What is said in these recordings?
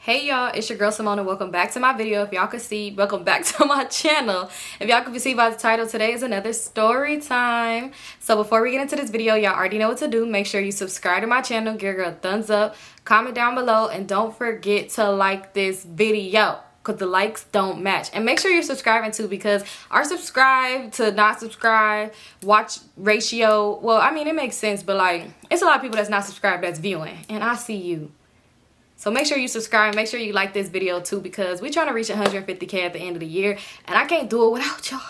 Hey y'all, it's your girl Symone and welcome back to my video. If y'all can see, welcome back to my channel. If y'all can see by the title, today is another story time. So before we get into this video, y'all already know what to do. Make sure you subscribe to my channel, give her a thumbs up, comment down below, and don't forget to like this video because the likes don't match. And make sure you're subscribing too, because our subscribe to not subscribe watch ratio, well, I mean, it makes sense, but like, it's a lot of people that's not subscribed that's viewing, and I see you. So make sure you subscribe, make sure you like this video too, because we're trying to reach 150K at the end of the year, and I can't do it without y'all.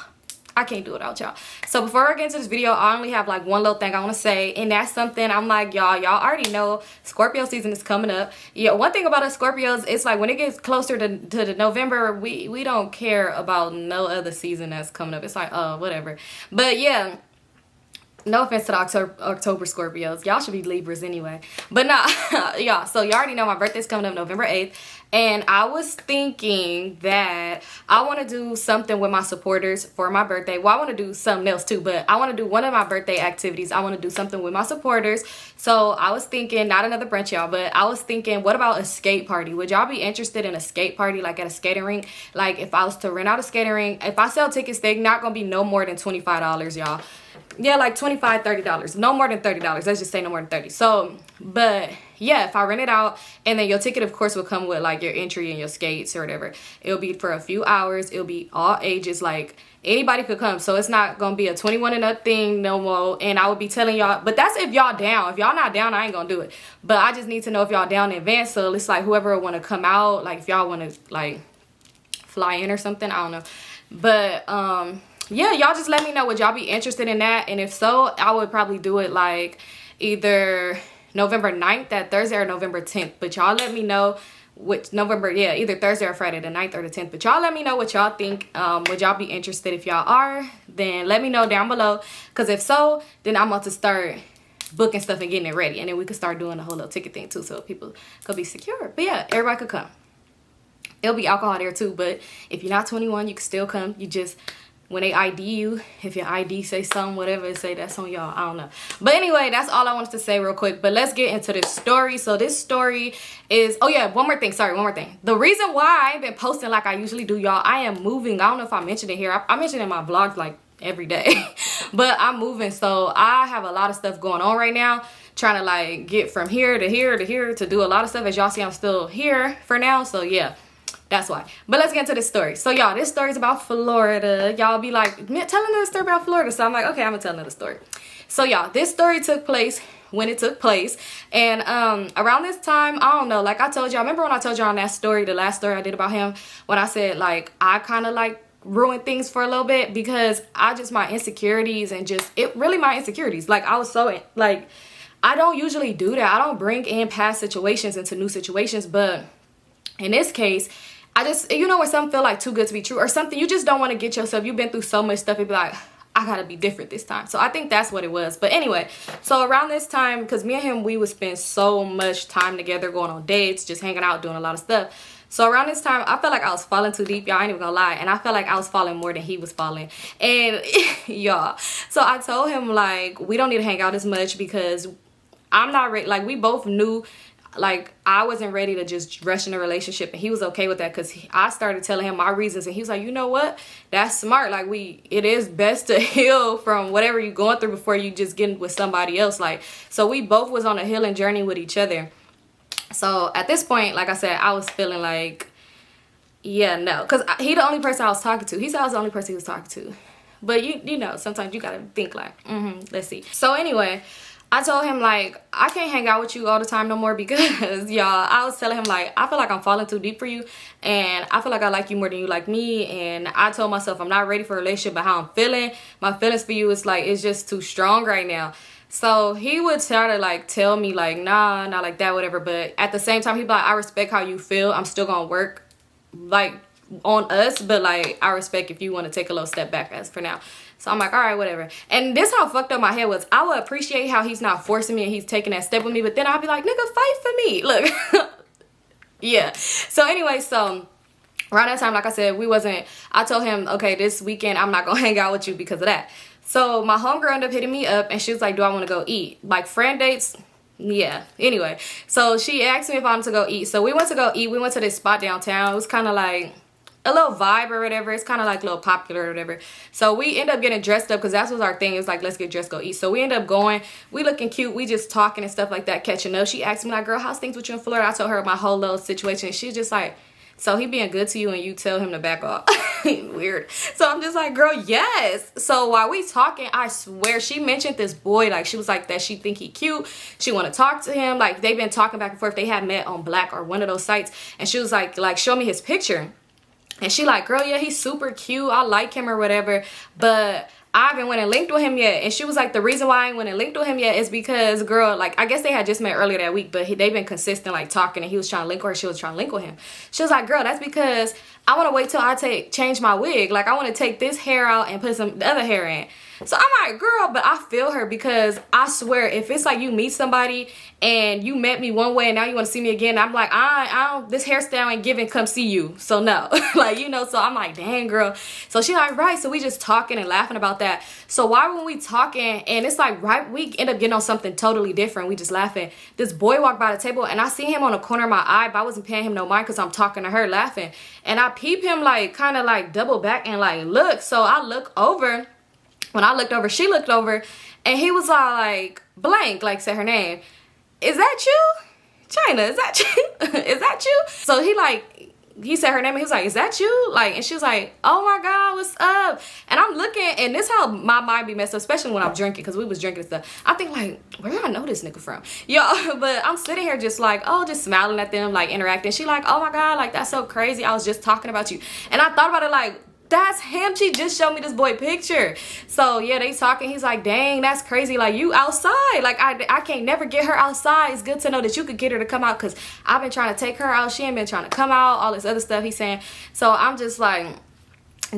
I can't do it without y'all. So before I get into this video, I only have like one little thing I want to say, and that's something I'm like, y'all already know Scorpio season is coming up. Yeah, one thing about us Scorpios, it's like when it gets closer to the November, we don't care about no other season that's coming up. It's like, whatever. But yeah, no offense to the October Scorpios. Y'all should be Libras anyway. But nah, y'all. So y'all already know my birthday's coming up November 8th. And I was thinking that I want to do something with my supporters for my birthday. Well, I want to do something else too, but I want to do one of my birthday activities. I want to do something with my supporters. So I was thinking, not another brunch, y'all, but I was thinking, what about a skate party? Would y'all be interested in a skate party, like at a skating rink? Like if I was to rent out a skating rink, if I sell tickets, they're not going to be no more than $25, y'all. Yeah, like $25, $30. No more than $30. Let's just say no more than 30. So, but yeah, if I rent it out, and then your ticket, of course, will come with like your entry and your skates or whatever. It'll be for a few hours. It'll be all ages. Like anybody could come. So it's not going to be a 21 and up thing no more. And I would be telling y'all, but that's if y'all down. If y'all not down, I ain't going to do it. But I just need to know if y'all down in advance. So it's like whoever want to come out, like if y'all want to like fly in or something, I don't know. But, yeah, y'all just let me know. Would y'all be interested in that? And if so, I would probably do it like either November 9th, that Thursday, or November 10th. But y'all let me know which November, yeah, either Thursday or Friday, the 9th or the 10th. But y'all let me know what y'all think. Would y'all be interested? If y'all are, then let me know down below. Because if so, then I'm about to start booking stuff and getting it ready. And then we could start doing the whole little ticket thing too, so people could be secure. But yeah, everybody could come. It'll be alcohol there too. But if you're not 21, you can still come. You just... when they ID you, if your ID say something, whatever it say, that's on y'all. I don't know. But anyway, that's all I wanted to say real quick. But let's get into this story. So this story is, oh yeah, one more thing. Sorry, one more thing. The reason why I ain't been posting like I usually do, y'all, I am moving. I don't know if I mentioned it here. I mentioned it in my vlogs like every day. But I'm moving. So I have a lot of stuff going on right now. Trying to like get from here to here to here to do a lot of stuff. As y'all see, I'm still here for now. So yeah. That's why. But let's get into this story. So y'all, this story is about Florida. Y'all be like, tell another story about Florida. So I'm like, okay, I'm gonna tell another story. So y'all, this story took place when it took place. And around this time, I don't know, like I told y'all, remember when I told y'all on that story, the last story I did about him, when I said like I kind of like ruined things for a little bit because I just, my insecurities and just, it really my insecurities. Like I was so like, I don't usually do that. I don't bring in past situations into new situations, but in this case, I just, you know, when something feel like too good to be true or something, you just don't want to get yourself, you've been through so much stuff, you'd be like, I gotta be different this time. So I think that's what it was. But anyway, so around this time, because me and him, we would spend so much time together, going on dates, just hanging out, doing a lot of stuff. So around this time, I felt like I was falling too deep. Y'all ain't even gonna lie. And I felt like I was falling more than he was falling. And y'all, so I told him like, we don't need to hang out as much because I'm not ready. Like we both knew, like I wasn't ready to just rush in a relationship, and he was okay with that because I started telling him my reasons, and he was like, you know what, that's smart. Like it is best to heal from whatever you're going through before you just get with somebody else. Like, so we both was on a healing journey with each other. So at this point, like I said, I was feeling like, yeah, no, because he the only person I was talking to. He said I was the only person he was talking to, but you know, sometimes you gotta think like, let's see. So anyway, I told him like, I can't hang out with you all the time no more because y'all, I was telling him like, I feel like I'm falling too deep for you, and I feel like I like you more than you like me. And I told myself I'm not ready for a relationship, but how I'm feeling, my feelings for you is like, it's just too strong right now. So he would try to like tell me like, nah, not like that, whatever. But at the same time, he'd be like, I respect how you feel. I'm still gonna work like on us, but like I respect if you want to take a little step back as for now. So I'm like, all right, whatever. And this how fucked up my head was. I would appreciate how he's not forcing me and he's taking that step with me, but then I'll be like, nigga, fight for me. Look. Yeah. So anyway, so around that time, like I said, I told him, okay, this weekend I'm not gonna hang out with you because of that. So my homegirl ended up hitting me up and she was like, do I want to go eat? Like friend dates, Yeah, anyway, so she asked me if I wanted to go eat. So we went to go eat. We went to this spot downtown. It was kind of like a little vibe or whatever. It's kind of like a little popular or whatever. So we end up getting dressed up because that's what our thing is, like, let's get dressed, go eat. So we end up going. We looking cute. We just talking and stuff like that, catching up. She asked me like, girl, how's things with you in Florida? I told her my whole little situation. She's just like, so he being good to you and you tell him to back off. Weird. So I'm just like, girl, yes. So while we talking, I swear she mentioned this boy. Like, she was like that she think he cute. She want to talk to him. Like, they've been talking back and forth. They had met on Black or one of those sites. And she was like show me his picture. And she like, girl, yeah, he's super cute. I like him or whatever. But I haven't went and linked with him yet. And she was like, the reason why I ain't went and linked with him yet is because, girl, like, I guess they had just met earlier that week, but they've been consistent, like, talking, and he was trying to link with her. She was trying to link with him. She was like, girl, that's because I want to wait till I change my wig. Like, I want to take this hair out and put the other hair in. So I'm like, girl, but I feel her because I swear, if it's like you meet somebody and you met me one way and now you want to see me again, I'm like, I don't, this hairstyle ain't giving, come see you. So no, like, you know, so I'm like, dang, girl. So she like, right. So we just talking and laughing about that. So why when we talking and it's like, right, we end up getting on something totally different. We just laughing. This boy walked by the table and I see him on the corner of my eye, but I wasn't paying him no mind because I'm talking to her laughing. And I peep him like kind of like double back and like look. So I look over. When I looked over, she looked over, and he was all like, blank, like said her name. Is that you? China, is that you? Is that you? So he said her name, and he was like, is that you? Like, and she was like, oh my God, what's up? And I'm looking, and this how my mind be messed up, especially when I'm drinking, because we was drinking and stuff. I think like, where do I know this nigga from? Yo, but I'm sitting here just like, oh, just smiling at them, like interacting. She like, oh my God, like that's so crazy. I was just talking about you. And I thought about it like, that's him. She just showed me this boy picture. So yeah, they talking. He's like, dang, that's crazy. Like, you outside. Like, I can't never get her outside. It's good to know that you could get her to come out because I've been trying to take her out. She ain't been trying to come out. All this other stuff he's saying. So I'm just like,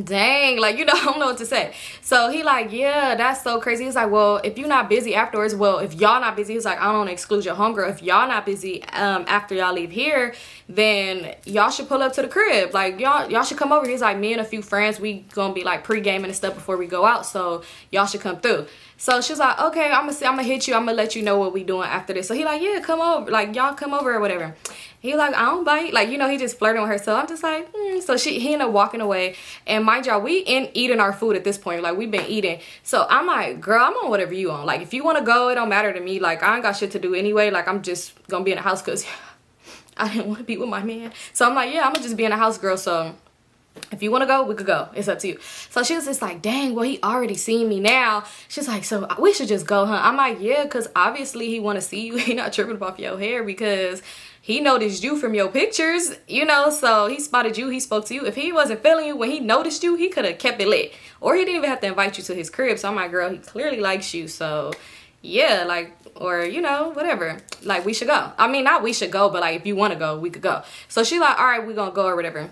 dang, like, you know, I don't know what to say. So he like, yeah, that's so crazy. He's like, well, if you're not busy afterwards, well, if y'all not busy, he's like, I don't want to exclude your homegirl. If y'all not busy after y'all leave here, then y'all should pull up to the crib. Like, y'all should come over. He's like, me and a few friends, we gonna be like pre-gaming and stuff before we go out, so y'all should come through. So she's like, okay, I'm gonna hit you. I'm gonna let you know what we doing after this. So he like, yeah, come over. Like, y'all come over or whatever. He like, I don't bite. Like, you know, he just flirting with her. So I'm just like, So he ended up walking away. And mind y'all, we eating our food at this point. Like, we've been eating. So I'm like, girl, I'm on whatever you on. Like, if you want to go, it don't matter to me. Like, I ain't got shit to do anyway. Like, I'm just gonna be in the house because I didn't want to be with my man. So I'm like, yeah, I'm gonna just be in the house, girl. So if you want to go, we could go. It's up to you. So she was just like, dang, well, he already seen me now. She's like, so we should just go, huh? I'm like, yeah, because obviously he want to see you. He not tripping off your hair because he noticed you from your pictures, you know, so he spotted you, he spoke to you. If he wasn't feeling you when he noticed you, he could have kept it lit. Or he didn't even have to invite you to his crib. So I'm like, girl, he clearly likes you. So yeah, like, or, you know, whatever. Like, we should go. I mean, not we should go, but like, if you want to go, we could go. So she like, all right, we gonna go or whatever.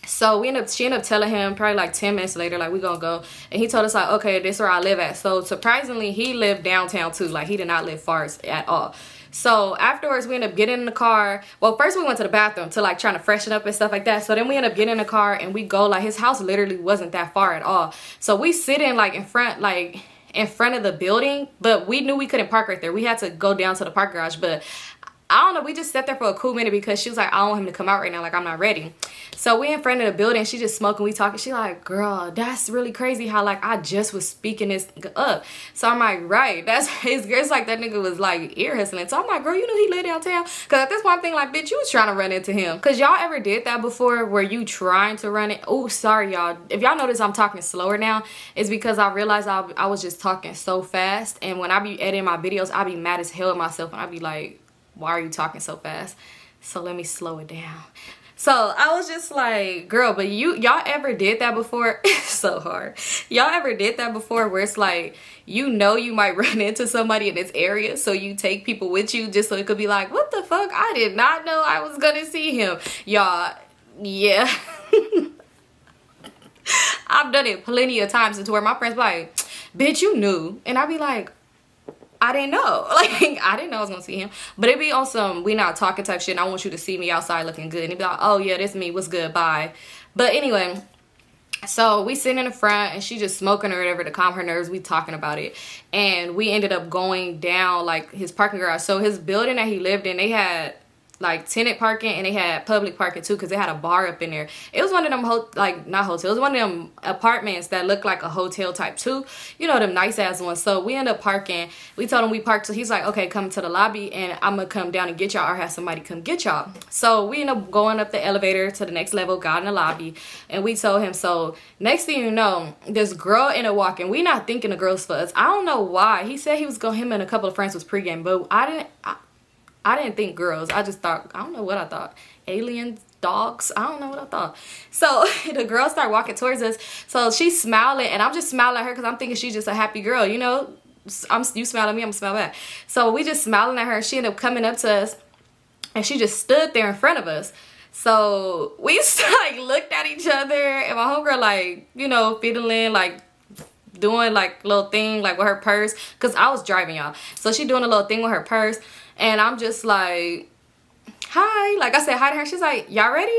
So she ended up telling him probably like 10 minutes later, like, we gonna go. And he told us like, okay, this is where I live at. So surprisingly, he lived downtown too. Like, he did not live far at all. So afterwards, we ended up getting in the car. Well, first we went to the bathroom to like trying to freshen up and stuff like that. So then we ended up getting in the car and we go, like, his house literally wasn't that far at all. So we sit in like in front of the building, but we knew we couldn't park right there. We had to go down to the park garage, but I don't know, we just sat there for a cool minute because she was like, I don't want him to come out right now, like, I'm not ready. So we in front of the building, she just smoking, we talking. She like, girl, that's really crazy how like I just was speaking this up. So I'm like, right, that's his girl. It's like that nigga was like ear hustling. So I'm like, girl, you knew he lived downtown? Because at this point I'm thinking like, bitch, you was trying to run into him. Because y'all ever did that before where you trying to run it? Oh, sorry y'all, if y'all notice I'm talking slower now, it's because I realized I was just talking so fast. And when I be editing my videos, I be mad as hell at myself and I be like, why are you talking so fast? So let me slow it down. So I was just like, girl, but y'all ever did that before? It's so hard. Y'all ever did that before where it's like, you know, you might run into somebody in this area, so you take people with you just so it could be like, what the fuck? I did not know I was gonna see him. Y'all, yeah. I've done it plenty of times to where my friends be like, bitch, you knew. And I be like, I didn't know. Like, I didn't know I was gonna see him. But it be on some we not talking type shit and I want you to see me outside looking good. And it be like, oh yeah, this me, what's good, bye. But anyway, So we sitting in the front and she just smoking or whatever to calm her nerves. We talking about it. And we ended up going down like his parking garage. So his building that he lived in, they had like tenant parking and they had public parking too, because they had a bar up in there. It was one of them not hotels, it was one of them apartments that looked like a hotel type too, you know, them nice ass ones. So we ended up parking. We told him we parked, so he's like, okay, come to the lobby and I'm gonna come down and get y'all or have somebody come get y'all. So we ended up going up the elevator to the next level, got in the lobby, and we told him. So next thing you know, this girl ended up walking. We not thinking the girls for us. I don't know why. He said he was going, him and a couple of friends was pregame, but I didn't think girls. I just thought, I don't know what I thought. Aliens, dogs, I don't know what I thought. So the girl started walking towards us. So she's smiling and I'm just smiling at her because I'm thinking she's just a happy girl, you know. You smile at me, I'm gonna smile back. So we just smiling at her. She ended up coming up to us and she just stood there in front of us. So we like looked at each other and my homegirl like, you know, fiddling, like doing like a little thing like with her purse, because I was driving, y'all. So she doing a little thing with her purse. And I'm just like, hi. Like I said hi to her. She's like, y'all ready?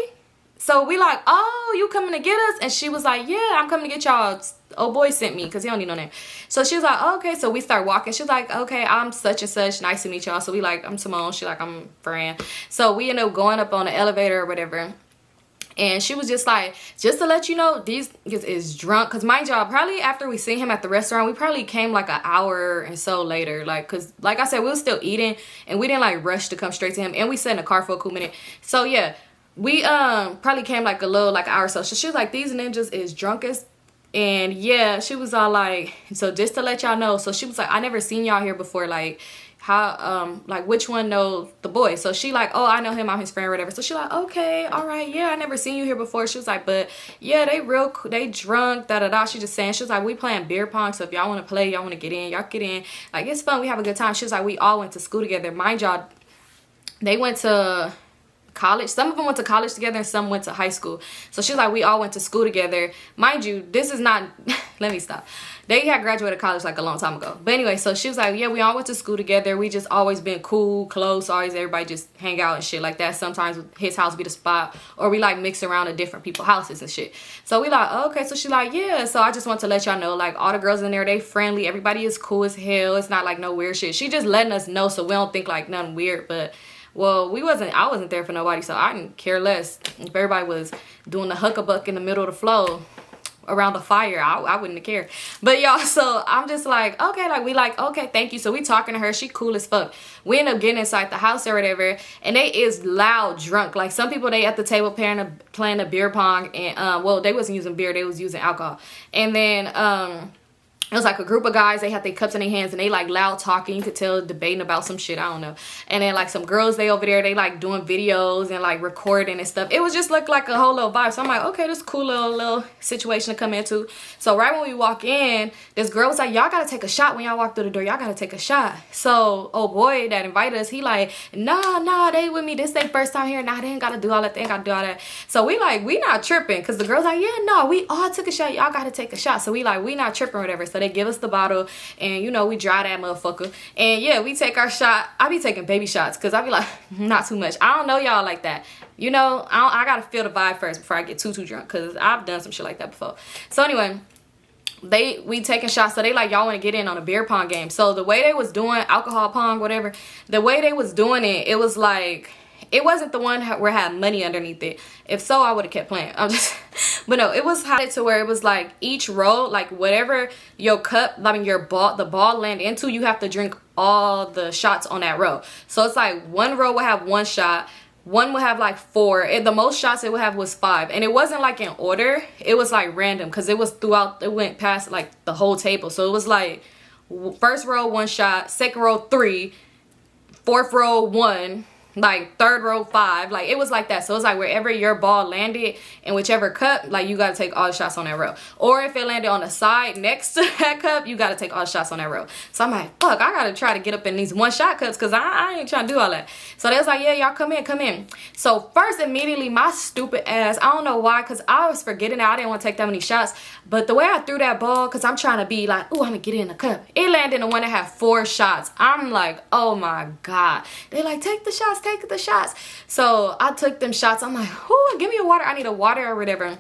So we like, oh, you coming to get us? And she was like, yeah, I'm coming to get y'all. Oh boy sent me, because he don't need no name. So she was like, oh, okay. So we start walking. She was like, okay, I'm such and such. Nice to meet y'all. So we like, I'm Symone. She like, I'm Fran. So we end up going up on the elevator or whatever. And she was just like, just to let you know, these niggas is drunk. Because mind y'all, probably after we seen him at the restaurant, we probably came like an hour and so later. Like, because like I said, we was still eating. And we didn't like rush to come straight to him. And we sat in the car for a cool minute. So yeah, we probably came like a little, like an hour or so. So she was like, these ninjas is drunk as. And yeah, she was all like, so just to let y'all know. So she was like, I never seen y'all here before. Like, how like which one know the boy? So she like, oh, I know him, I'm his friend or whatever. So she like, okay, all right, yeah, I never seen you here before. She was like, but yeah, they drunk, da da da. She just saying, she was like, we playing beer pong, so if y'all want to play, y'all want to get in, y'all get in. Like, it's fun, we have a good time. She was like, we all went to school together. Mind y'all, they went to college. Some of them went to college together and some went to high school. So she's like, we all went to school together. Mind you, this is not let me stop. They had graduated college like a long time ago. But anyway, so she was like, yeah, we all went to school together. We just always been cool, close, always everybody just hang out and shit like that. Sometimes his house be the spot, or we like mix around to different people's houses and shit. So we like, oh, okay. So she's like, yeah. So I just want to let y'all know, like, all the girls in there, they friendly. Everybody is cool as hell. It's not like no weird shit. She just letting us know so we don't think like nothing weird. But well, I wasn't there for nobody, so I didn't care less. If everybody was doing the huckabuck in the middle of the floor around the fire, I wouldn't have cared. But y'all, so I'm just like, okay, like we like, okay, thank you. So we talking to her, she cool as fuck. We end up getting inside the house or whatever, and they is loud drunk. Like some people, they at the table playing a beer pong, and well, they wasn't using beer, they was using alcohol. And then it was like a group of guys, they had their cups in their hands and they like loud talking. You could tell debating about some shit, I don't know. And then like some girls, they over there, they like doing videos and like recording and stuff. It was just looked like a whole little vibe. So I'm like, okay, this cool little situation to come into. So right when we walk in, this girl was like, y'all gotta take a shot when y'all walk through the door. Y'all gotta take a shot. So oh boy that invited us, he like, nah, they with me. This their first time here. Nah, they ain't gotta do all that. They ain't gotta do all that. So we like, we not tripping. Cause the girl's like, yeah, no, we all took a shot. Y'all gotta take a shot. So we like, we not tripping or whatever. So they give us the bottle and you know we dry that motherfucker, and yeah, we take our shot. I be taking baby shots because I be like, not too much. I don't know y'all like that, you know. I gotta feel the vibe first before I get too drunk, because I've done some shit like that before. So anyway, we taking shots. So they like, y'all want to get in on a beer pong game. So the way they was doing alcohol pong, whatever, the way they was doing it, it was like, it wasn't the one where I had money underneath it. If so, I would have kept playing. I'm just, but no, it was how to where it was like each row, like whatever your cup, I mean the ball land into, you have to drink all the shots on that row. So it's like one row will have one shot, one will have like 4. The most shots it would have was 5, and it wasn't like in order. It was like random because it was throughout. It went past like the whole table. So it was like first row 1 shot, second row 3, fourth row 1. Like third row 5, like it was like that. So it's like wherever your ball landed in whichever cup, like you gotta take all the shots on that row. Or if it landed on the side next to that cup, you gotta take all the shots on that row. So I'm like, fuck, I gotta try to get up in these 1-shot cups because I ain't trying to do all that. So they was like, yeah, y'all come in. So first, immediately, my stupid ass, I don't know why, because I was forgetting that I didn't want to take that many shots. But the way I threw that ball, because I'm trying to be like, oh, I'm gonna get it in the cup, it landed in the one that had 4 shots. I'm like, oh my god. They like, take the shots. So I took them shots. I'm like, oh, give me a water. I need a water or whatever.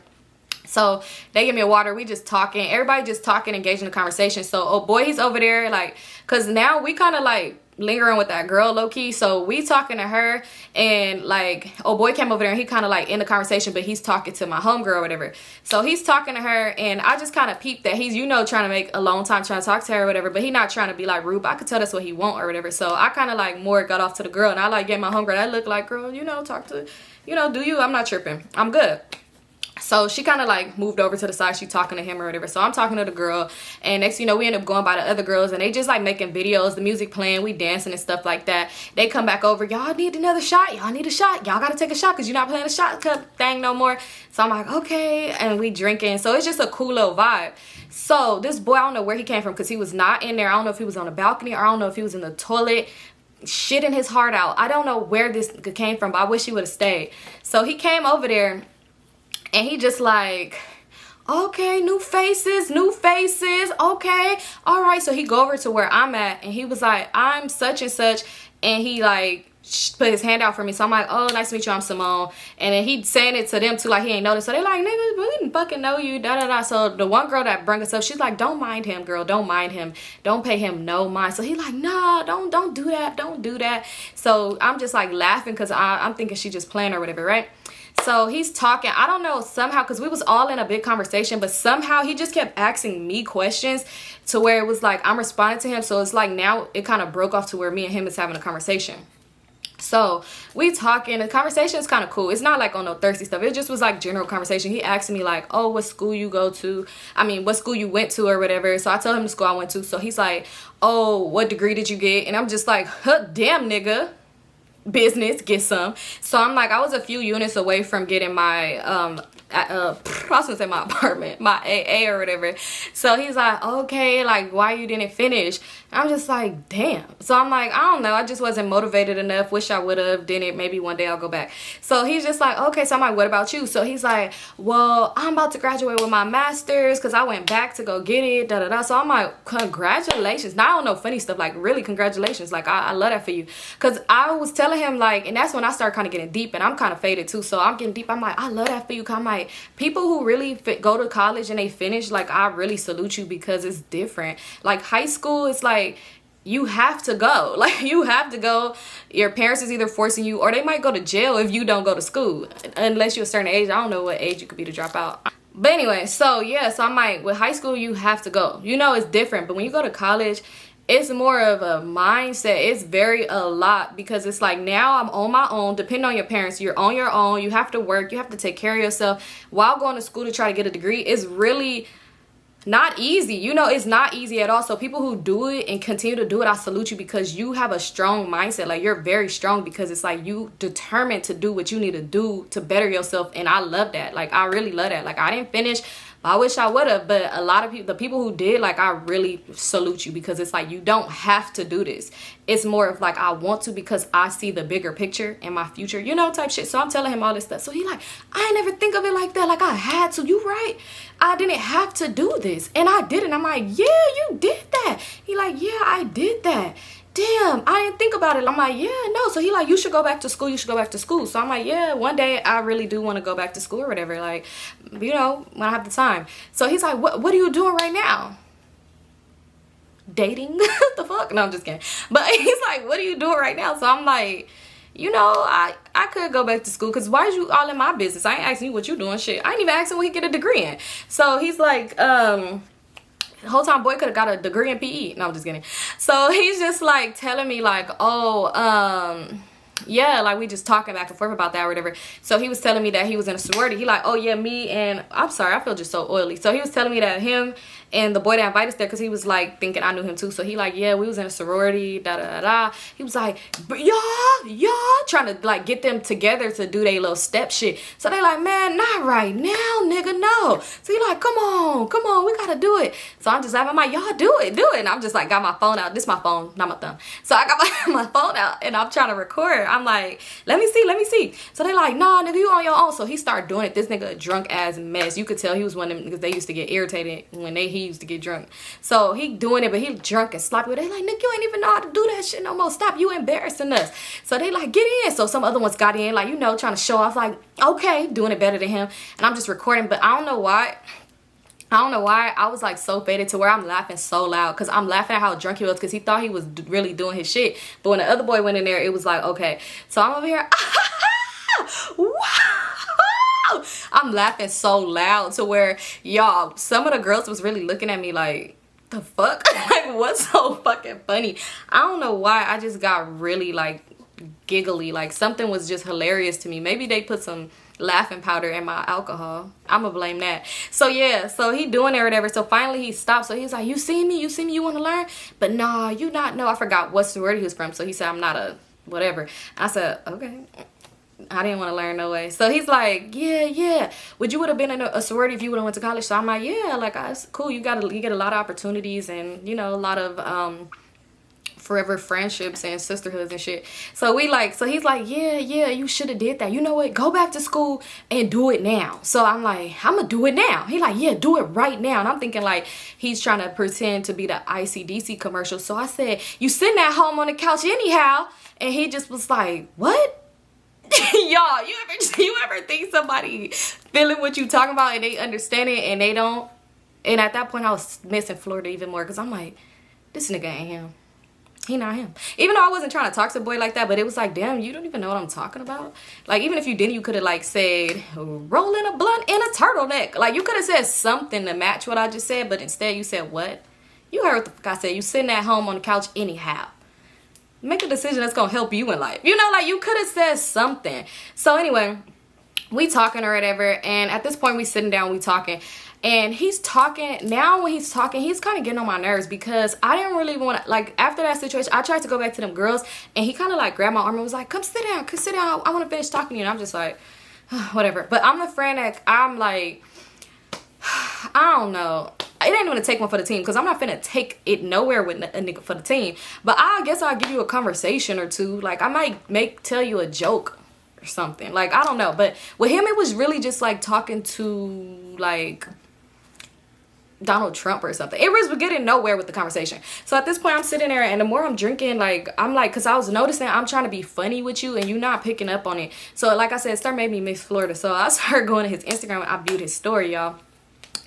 So they give me a water, we just talking, everybody just talking, engaged in the conversation. So oh boy, he's over there like, cause now we kind of like lingering with that girl low-key, so we talking to her, and like oh boy came over there and he kind of like in the conversation, but he's talking to my homegirl or whatever. So he's talking to her, and I just kind of peeped that he's, you know, trying to make a long time trying to talk to her or whatever, but he not trying to be like rude, but I could tell that's what he want or whatever. So I kind of like more got off to the girl, and I like gave my homegirl that look like, girl, you know, talk to, you know, do you, I'm not tripping, I'm good. So she kind of like moved over to the side, she talking to him or whatever. So I'm talking to the girl, and next you know, we end up going by the other girls, and they just like making videos, the music playing, we dancing and stuff like that. They come back over, y'all need another shot, y'all need a shot, y'all gotta take a shot because you're not playing a shot cup thing no more. So I'm like, okay, and we drinking. So it's just a cool little vibe. So this boy, I don't know where he came from, because he was not in there. I don't know if he was on the balcony, or I don't know if he was in the toilet shitting his heart out. I don't know where this came from, but I wish he would have stayed. So he came over there, and he just like, okay, new faces, okay, all right. So he go over to where I'm at, and he was like, I'm such and such, and he like put his hand out for me. So I'm like, oh, nice to meet you, I'm Symone. And then he saying it to them too, like he ain't noticed. So they like, nigga, we didn't fucking know you, da da da. So the one girl that brought us up, she's like, don't mind him, girl, don't mind him, don't pay him no mind. So he like, nah, don't do that, don't do that. So I'm just like laughing, because I'm thinking she just playing or whatever, right? So he's talking, I don't know, somehow, because we was all in a big conversation, but somehow he just kept asking me questions to where it was like I'm responding to him. So it's like now it kind of broke off to where me and him is having a conversation. So we talking, the conversation is kind of cool. It's not like on no thirsty stuff. It just was like general conversation. He asked me like, oh, what school you go to? I mean, what school you went to or whatever. So I told him the school I went to. So he's like, oh, what degree did you get? And I'm just like, huh, damn nigga, business, get some. So I'm like, I was a few units away from getting my I was gonna say my apartment, my AA or whatever. So he's like, okay, like why you didn't finish? I'm just like, damn. So I'm like, I don't know, I just wasn't motivated enough. Wish I would have. Didn't. Maybe one day I'll go back. So he's just like, okay. So I'm like, what about you? So he's like, well, I'm about to graduate with my master's because I went back to go get it, da da da. So I'm like, congratulations. Now I don't know funny stuff, like really congratulations. Like I love that for you. Because I was telling him like, and that's when I started kind of getting deep, and I'm kind of faded too. So I'm getting deep. I'm like, I love that for you. I'm like, people who really go to college and they finish, like I really salute you, because it's different. Like high school, it's like you have to go. Like you have to go. Your parents is either forcing you, or they might go to jail if you don't go to school, unless you're a certain age. I don't know what age you could be to drop out. But anyway, so yeah, so I'm like, with high school you have to go. You know, it's different. But when you go to college, it's more of a mindset. It's very a lot, because it's like now I'm on my own. Depending on your parents, you're on your own. You have to work, you have to take care of yourself while going to school to try to get a degree. It's really not easy. You know, it's not easy at all. So people who do it and continue to do it, I salute you, because you have a strong mindset. Like you're very strong, because it's like you determined to do what you need to do to better yourself. And I love that. Like I really love that. Like I didn't finish, I wish I would have, but a lot of people, the people who did, like I really salute you, because it's like you don't have to do this. It's more of like I want to, because I see the bigger picture in my future, you know, type shit. So I'm telling him all this stuff. So he like, I ain't never think of it like that. Like I had to. You right, I didn't have to do this, and I did it. I'm like, yeah, you did that. He like, yeah, I did that. Damn, I didn't think about it. I'm like, yeah, no. So he like, you should go back to school. You should go back to school. So I'm like, yeah, one day I really do want to go back to school or whatever. Like, you know, when I have the time. So he's like, what are you doing right now? Dating? The fuck? No, I'm just kidding. But he's like, what are you doing right now? So I'm like, you know, I could go back to school, because why is you all in my business? I ain't asking you what you doing. Shit, I ain't even asking what he get a degree in. So he's like, the whole time boy could have got a degree in PE. No, I'm just kidding. So he's just like telling me like, oh, yeah, like we just talking back and forth about that or whatever. So he was telling me that he was in a sorority. He like, oh yeah, me and, I'm sorry, I feel just so oily. So he was telling me that him and the boy that invited us there, because he was like thinking I knew him too. So he like, yeah, we was in a sorority, da da da da. He was like, y'all trying to like get them together to do their little step shit. So they like, man, not right now, nigga, no. So he like, come on, we gotta do it. So I'm just like, I'm like, y'all do it. And I'm just like, got my phone out. This is my phone, not my thumb. So I got my phone out, and I'm trying to record. whatever. I'm like, let me see. So they like, nah, nigga, you on your own. So he started doing it. This nigga a drunk ass mess. You could tell he was one of them because they used to get irritated when he used to get drunk. So he doing it, but he drunk and sloppy. They like, nigga, you ain't even know how to do that shit no more. Stop, you embarrassing us. So they like, get in. So some other ones got in, like, you know, trying to show off, like, okay, doing it better than him. And I'm just recording, but I don't know why I was like so faded to where I'm laughing so loud because I'm laughing at how drunk he was because he thought he was really doing his shit. But when the other boy went in there, it was like, okay. So I'm over here, wow. I'm laughing so loud to where, y'all, some of the girls was really looking at me like, the fuck? Like, what's so fucking funny? I don't know why. I just got really like giggly. Like something was just hilarious to me. Maybe they put some laughing powder in my alcohol. I'ma blame that. So yeah, so he doing it or whatever. So finally he stopped. So he's like, you see me, you want to learn? But nah, you not know. I forgot what sorority he was from. So he said, I'm not a whatever. I said, okay. I didn't want to learn no way. So he's like, yeah. Would you would have been in a sorority if you would have went to college? So I'm like, yeah, like it's cool. You get a lot of opportunities and, you know, a lot of forever friendships and sisterhoods and shit. So he's like, yeah, you should have did that. You know what? Go back to school and do it now. So I'm like, I'm gonna do it now. He like, yeah, do it right now. And I'm thinking like he's trying to pretend to be the ICDC commercial. So I said, you sitting at home on the couch anyhow. And he just was like, what? Y'all, you ever think somebody feeling what you talking about and they understand it and they don't? And at that point I was missing Florida even more because I'm like, this nigga ain't him. He not him. Even though I wasn't trying to talk to a boy like that, but it was like, damn, you don't even know what I'm talking about. Like, even if you didn't, you could have like said, rolling a blunt in a turtleneck. Like, you could have said something to match what I just said, but instead you said what? You heard what the fuck I said. You sitting at home on the couch anyhow. Make a decision that's gonna help you in life. You know, like you could have said something. So anyway, we talking or whatever, and at this point we sitting down, we talking. And he's talking, now when he's talking, he's kind of getting on my nerves because I didn't really want to, like, after that situation, I tried to go back to them girls, and he kind of, like, grabbed my arm and was like, come sit down, I want to finish talking to you. And I'm just like, whatever. But I'm the friend that I'm like, I don't know. It ain't even to take one for the team because I'm not finna take it nowhere with a nigga for the team. But I guess I'll give you a conversation or two. Like, I might tell you a joke or something. Like, I don't know. But with him, it was really just, like, talking to, like, Donald Trump or something. It was getting nowhere with the conversation. So at this point I'm sitting there and the more I'm drinking, like I'm like, because I was noticing I'm trying to be funny with you and you're not picking up on it. So like I said, Star made me miss Florida. So I started going to his Instagram and I viewed his story, y'all.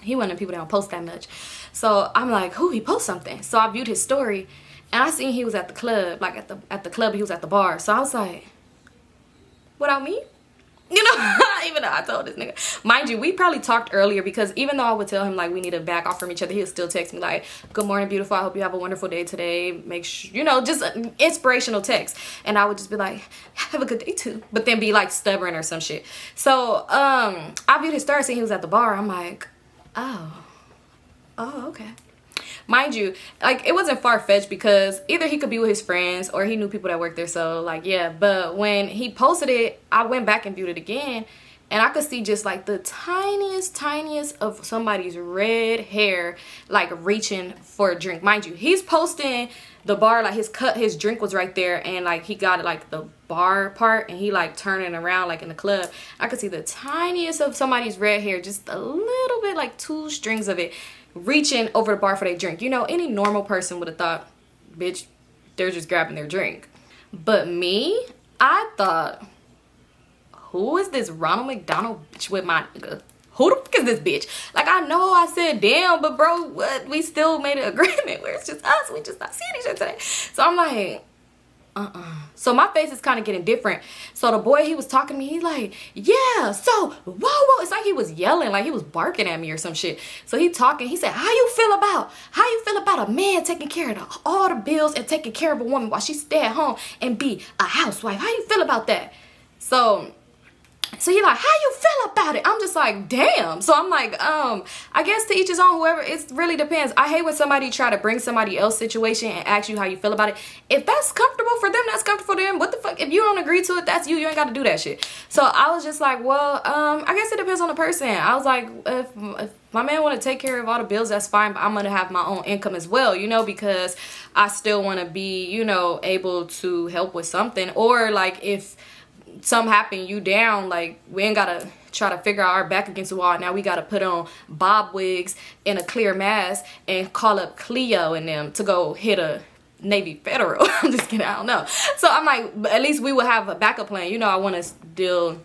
He one of the people that don't post that much. So I'm like, who, he post something. So I viewed his story and I seen he was at the club, like at the club, he was at the bar. So I was like, without me? You know, even though I told this nigga. Mind you, we probably talked earlier because even though I would tell him like we need to back off from each other, he'll still text me like, good morning, beautiful. I hope you have a wonderful day today. Make sure, you know, just an inspirational text. And I would just be like, have a good day too. But then be like stubborn or some shit. So I viewed his story saying he was at the bar. I'm like, oh, okay. Mind you, like, it wasn't far-fetched because either he could be with his friends or he knew people that worked there. So, like, yeah. But when he posted it, I went back and viewed it again. And I could see just, like, the tiniest of somebody's red hair, like, reaching for a drink. Mind you, he's posting the bar, like, his drink was right there. And, like, he got, like, the bar part. And he, like, turning around, like, in the club. I could see the tiniest of somebody's red hair, just a little bit, like, 2 strings of it, reaching over the bar for their drink. You know, any normal person would have thought, bitch, they're just grabbing their drink. But me, I thought, who is this Ronald McDonald bitch with my nigga? Who the fuck is this bitch? Like, I know I said damn, but bro, what? We still made an agreement where it's just us. We just not seeing each other today. So I'm like, So my face is kind of getting different. So the boy, he was talking to me, he's like, yeah, so whoa, it's like he was yelling, like he was barking at me or some shit. So he talking, he said, how you feel about a man taking care of all the bills and taking care of a woman while she stay at home and be a housewife? How you feel about that? So he like, how you feel about it? I'm just just like, damn. So I'm like, I guess to each his own, whoever, it really depends. I hate when somebody try to bring somebody else's situation and ask you how you feel about it. If that's comfortable for them, that's comfortable for them. What the fuck? If you don't agree to it, that's you. You ain't got to do that shit. So I was just like, well, I guess it depends on the person. I was like, if my man want to take care of all the bills, that's fine, but I'm going to have my own income as well, you know, because I still want to be, you know, able to help with something. Or like if something happen, you down, like we ain't got to try to figure out our back against the wall. Now we got to put on bob wigs and a clear mask and call up Cleo and them to go hit a Navy Federal. I'm just kidding, I don't know. So I'm like, at least we will have a backup plan. You know, I want to still,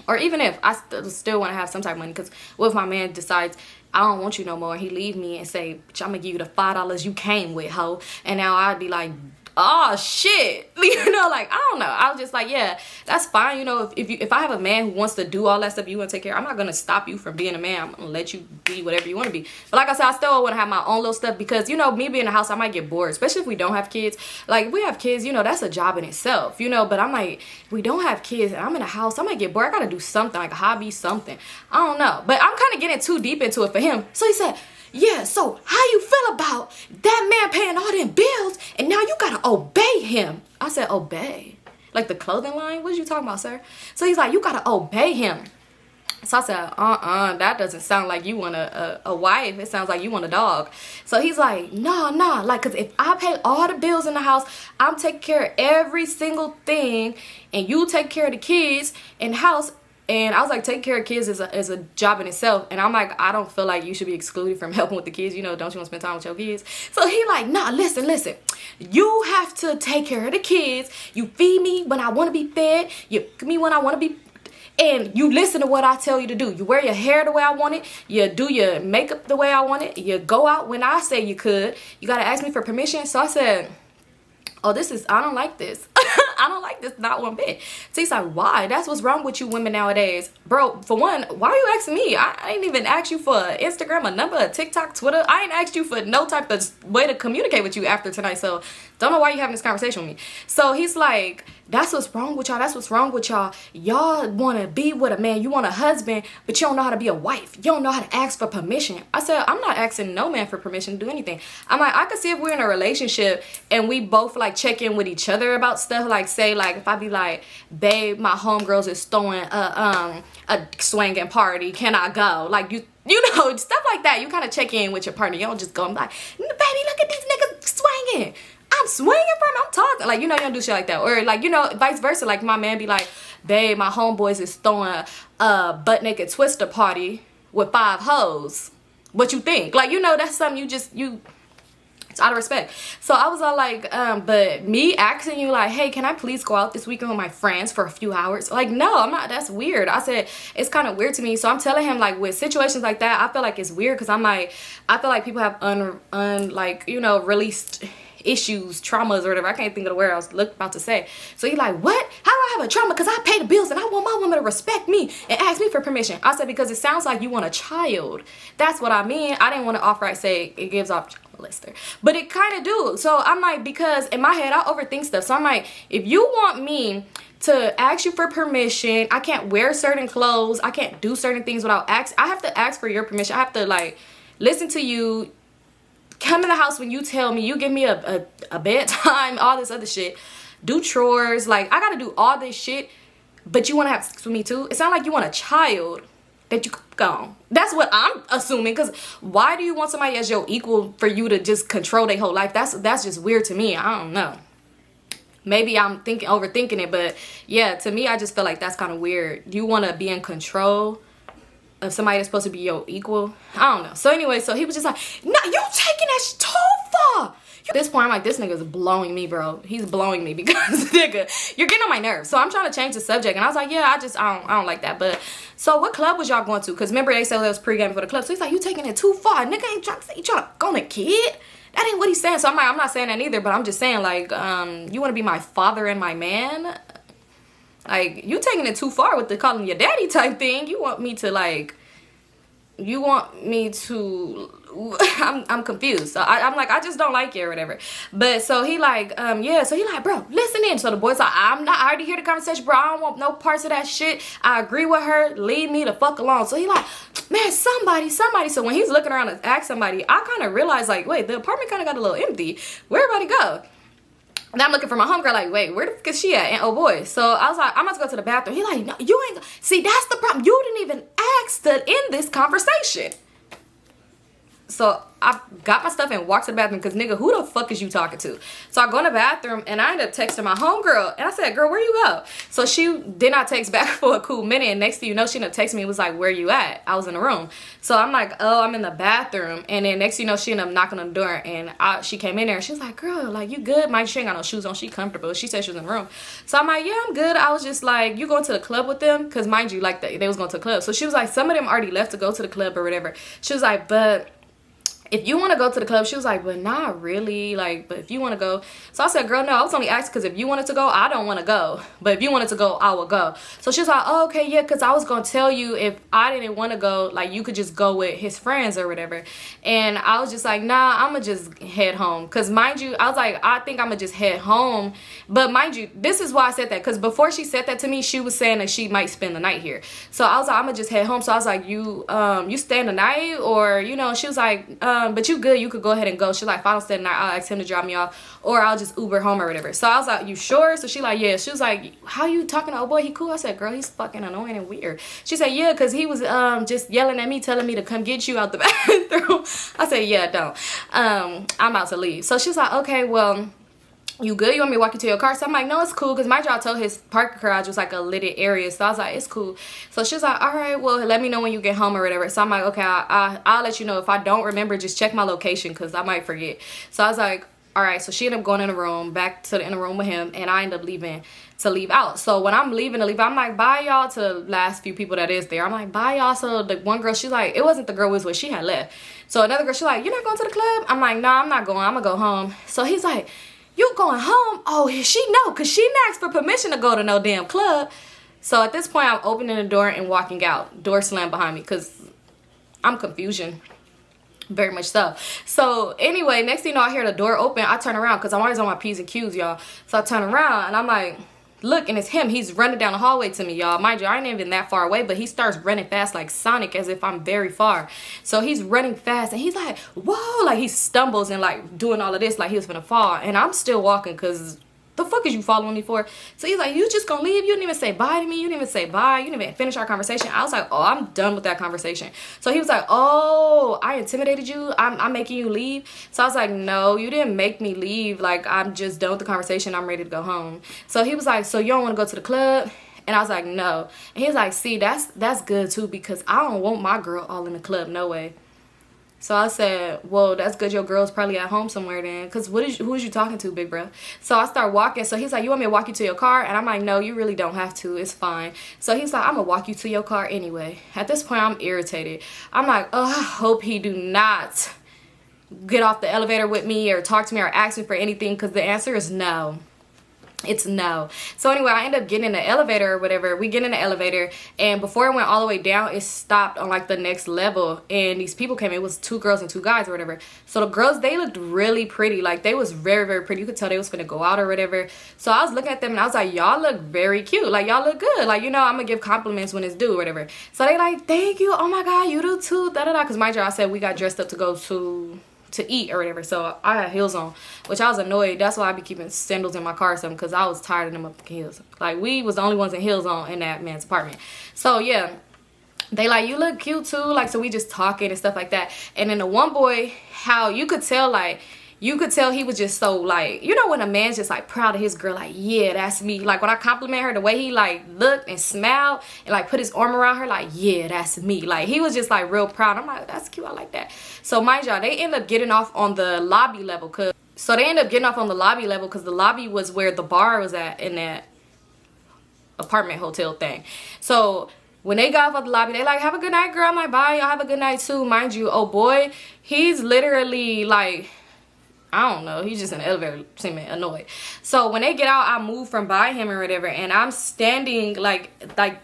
or even if I still want to have some type of money, because what if my man decides I don't want you no more and he leave me and say, bitch, I'm gonna give you the $5 you came with, ho. And now I'd be like, oh shit, you know, like, I don't know. I was just like, yeah, that's fine. You know, if I have a man who wants to do all that stuff you want to take care of, I'm not gonna stop you from being a man. I'm gonna let you be whatever you want to be. But like I said, I still want to have my own little stuff, because, you know, me being in the house, I might get bored, especially if we don't have kids. Like, if we have kids, you know, that's a job in itself, you know. But I'm like, if we don't have kids and I'm in the house, I might get bored. I gotta do something, like a hobby, something. I don't know. But I'm kind of getting too deep into it for him. So he said, yeah, so how you feel about that man paying all them bills and now you gotta obey him? I said, obey? Like the clothing line? What are you talking about, sir? So he's like, you gotta obey him. So I said, that doesn't sound like you want a wife. It sounds like you want a dog. So he's like, nah, like, because if I pay all the bills in the house, I'm taking care of every single thing, and you take care of the kids in the house. And I was like, taking care of kids is a job in itself. And I'm like, I don't feel like you should be excluded from helping with the kids. You know, don't you want to spend time with your kids? So he like, nah, listen. You have to take care of the kids. You feed me when I want to be fed. You feed me when I want to be. And you listen to what I tell you to do. You wear your hair the way I want it. You do your makeup the way I want it. You go out when I say you could. You got to ask me for permission. So I said, oh, I don't like this. I don't like this, not one bit. So he's like, why? That's what's wrong with you women nowadays. Bro, for one, why are you asking me? I ain't even asked you for Instagram, a number, a TikTok, Twitter. I ain't asked you for no type of way to communicate with you after tonight. So don't know why you having this conversation with me. So he's like, that's what's wrong with y'all. That's what's wrong with y'all. Y'all want to be with a man. You want a husband, but you don't know how to be a wife. You don't know how to ask for permission. I said, I'm not asking no man for permission to do anything. I'm like, I could see if we're in a relationship and we both like check in with each other about stuff. Like say, like if I be like, babe, my homegirls is throwing a swinging party. Can I go? Like you know, stuff like that. You kind of check in with your partner. You don't just go and be like, baby, look at these niggas swinging. I'm swinging from, I'm talking. Like, you know, you don't do shit like that. Or like, you know, vice versa. Like my man be like, babe, my homeboys is throwing a butt naked twister party with 5 hoes. What you think? Like, you know, that's something it's out of respect. So I was all like, but me asking you like, hey, can I please go out this weekend with my friends for a few hours? Like, no, I'm not. That's weird. I said, it's kind of weird to me. So I'm telling him like with situations like that, I feel like it's weird because I'm like, I feel like people have like, you know, released issues, traumas or whatever. I can't think of the word I was about to say. So he's like, what? How do I have a trauma? Because I pay the bills and I want my woman to respect me and ask me for permission. I said, because it sounds like you want a child. That's what I mean. I didn't want to outright say it gives off Lister, but it kind of do. So I'm like, because in my head I overthink stuff. So I'm like, if you want me to ask you for permission, I can't wear certain clothes, I can't do certain things without I have to ask for your permission. I have to like listen to you, come in the house when you tell me, you give me a bedtime, all this other shit, do chores, like I gotta do all this shit, but you want to have sex with me too? It sounds like you want a child that you go. That's what I'm assuming, because why do you want somebody as your equal for you to just control their whole life? That's just weird to me. I don't know. Maybe I'm overthinking it, but yeah, to me I just feel like that's kind of weird. You want to be in control of somebody that's supposed to be your equal? I don't know. So anyway, so he was just like, no, you taking that shit too far. At this point, I'm like, this nigga's blowing me, bro. He's blowing me because, nigga, you're getting on my nerves. So I'm trying to change the subject. And I was like, yeah, I don't like that. But, so what club was y'all going to? Because remember, they said it was pre-game for the club. So he's like, you taking it too far. Nigga ain't trying to say you trying to go on a kid. That ain't what he's saying. So I'm like, I'm not saying that either. But I'm just saying, like, you want to be my father and my man? Like, you taking it too far with the calling your daddy type thing. You want me to, like, you want me to, I'm confused. So I'm like, I just don't like you or whatever. But so he like, yeah, so he like, bro, listen in. So the boy's like, I already hear the conversation, bro. I don't want no parts of that shit. I agree with her. Leave me the fuck alone. So he like, man, somebody. So when he's looking around to ask somebody, I kind of realized like, wait, the apartment kind of got a little empty. Where everybody go? And I'm looking for my homegirl like, wait, where the fuck is she at? And oh boy. So I was like, I'm about to go to the bathroom. He like, no, you ain't. See, that's the problem. You didn't even ask to end this conversation. So I got my stuff and walked to the bathroom because, nigga, who the fuck is you talking to? So I go in the bathroom and I end up texting my homegirl. And I said, girl, where you go? So she did not text back for a cool minute. And next thing you know, she ended up texting me. It was like, where you at? I was in the room. So I'm like, oh, I'm in the bathroom. And then next thing you know, she ended up knocking on the door. And she came in there and she was like, girl, like, you good? Mind you, she ain't got no shoes on. She comfortable. She said she was in the room. So I'm like, yeah, I'm good. I was just like, you going to the club with them? Because mind you, like, they was going to the club. So she was like, some of them already left to go to the club or whatever. She was like, but if you want to go to the club, she was like, but not really, like, but if you want to go. So I said, girl, no, I was only asking because if you wanted to go, I don't want to go, but if you wanted to go, I will go. So she was like, oh, okay, yeah, because I was going to tell you if I didn't want to go, like, you could just go with his friends or whatever. And I was just like, nah, I'm gonna just head home, because mind you, I was like, I think I'm gonna just head home. But mind you, this is why I said that, because before she said that to me, she was saying that she might spend the night here. So I was like, I'm gonna just head home. So I was like, you staying the night, or, you know? She was like, but you good, you could go ahead and go. She's like, if I don't stay the night, I'll ask him to drop me off, or I'll just Uber home or whatever. So I was like, you sure? So she like, yeah. She was like, how you talking to, oh boy, he cool? I said, girl, he's fucking annoying and weird. She said, yeah, because he was just yelling at me, telling me to come get you out the bathroom. I said, yeah, don't. I'm about to leave. So she's like, okay, well, you good? You want me to walk you to your car? So I'm like, no, it's cool. Because my job told his parking garage was like a lidded area. So I was like, it's cool. So she's like, all right, well, let me know when you get home or whatever. So I'm like, okay, I'll let you know. If I don't remember, just check my location because I might forget. So I was like, all right. So she ended up going in the room, back to the inner room with him. And I ended up leaving to leave out. So when I'm leaving to leave, I'm like, bye y'all to the last few people that is there. I'm like, bye y'all. So the one girl, she's like, it wasn't the girl was with, she had left. So another girl, she's like, you're not going to the club? I'm like, no, I'm not going. I'm going to go home. So he's like, you going home? Oh, she know, because she asked for permission to go to no damn club. So at this point, I'm opening the door and walking out. Door slammed behind me because I'm confusion. Very much so. So anyway, next thing you know, I hear the door open. I turn around because I'm always on my P's and Q's, y'all. So I turn around and I'm like, look, and it's him. He's running down the hallway to me, y'all. Mind you, I ain't even that far away, but he starts running fast like Sonic, as if I'm very far. So he's running fast and he's like, whoa, like he stumbles and like doing all of this like he was gonna fall. And I'm still walking because the fuck is you following me for? So he's like, you just gonna leave? You didn't even say bye to me. You didn't even say bye. You didn't even finish our conversation. I was like, oh, I'm done with that conversation. So he was like, oh, I intimidated you? I'm making you leave? So I was like, no, you didn't make me leave. Like, I'm just done with the conversation. I'm ready to go home. So he was like, so you don't want to go to the club? And I was like, no. And he was like, see, that's good too, because I don't want my girl all in the club. No way. So I said, well, that's good. Your girl's probably at home somewhere then. Because who is you talking to, big bro? So I start walking. So he's like, you want me to walk you to your car? And I'm like, no, you really don't have to. It's fine. So he's like, I'm going to walk you to your car anyway. At this point, I'm irritated. I'm like, oh, I hope he do not get off the elevator with me or talk to me or ask me for anything. Because the answer is no. It's no. So anyway, I end up getting in the elevator or whatever. We get in the elevator, and before it went all the way down, it stopped on like the next level, and these people came. It was 2 girls and 2 guys or whatever. So the girls, they looked really pretty. Like, they was very, very pretty. You could tell they was finna go out or whatever. So I was looking at them and I was like, y'all look very cute. Like, y'all look good. Like, you know, I'm gonna give compliments when it's due or whatever. So they like, thank you. Oh my God, you do too. Da da da. Because mind you, I said we got dressed up to go to eat or whatever. So I had heels on, which I was annoyed. That's why I be keeping sandals in my car or something, because I was tired of them up heels. Like, we was the only ones in heels on in that man's apartment. So yeah, they like, you look cute too. Like, so we just talking and stuff like that. And then the one boy, how you could tell, like, you could tell he was just so, like, you know when a man's just like proud of his girl, like, yeah, that's me. Like, when I compliment her, the way he like looked and smiled and like put his arm around her, like, yeah, that's me. Like, he was just like real proud. I'm like, that's cute, I like that. So mind y'all, they end up getting off on the lobby level, because the lobby was where the bar was at in that apartment hotel thing. So when they got off of the lobby, they like, have a good night, girl. I'm like, bye, y'all have a good night too. Mind you, oh boy, he's literally like I don't know. He's just in the elevator seeming annoyed. So when they get out, I move from by him or whatever, and I'm standing like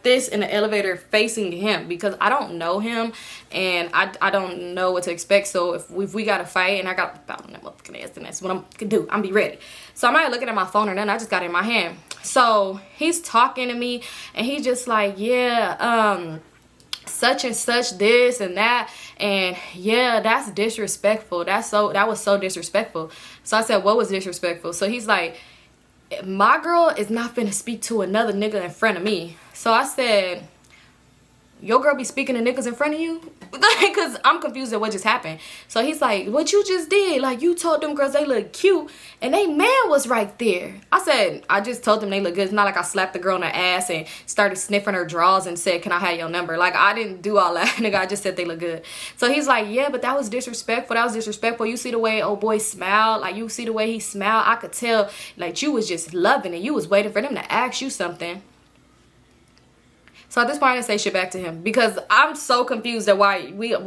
this in the elevator facing him because I don't know him and I don't know what to expect. So if we got to fight and I got about that motherfucking ass, then that's what I'm gonna do. I'm be ready. So I'm not looking at my phone or nothing. I just got it in my hand. So he's talking to me and he just like, yeah, such and such, this and that, and yeah, that's disrespectful. That was so disrespectful. So I said, what was disrespectful? So he's like, my girl is not finna speak to another nigga in front of me. So I said, your girl be speaking to niggas in front of you? Because I'm confused at what just happened. So he's like, what you just did, like you told them girls they look cute and they man was right there. I said, I just told them they look good. It's not like I slapped the girl on the ass and started sniffing her drawers and said, can I have your number? Like, I didn't do all that, nigga. I just said they look good. So he's like, yeah, but that was disrespectful. That was disrespectful. You see the way old boy smiled? Like, you see the way he smiled? I could tell, like, you was just loving it. You was waiting for them to ask you something. So at this point, I didn't say shit back to him because I'm so confused at why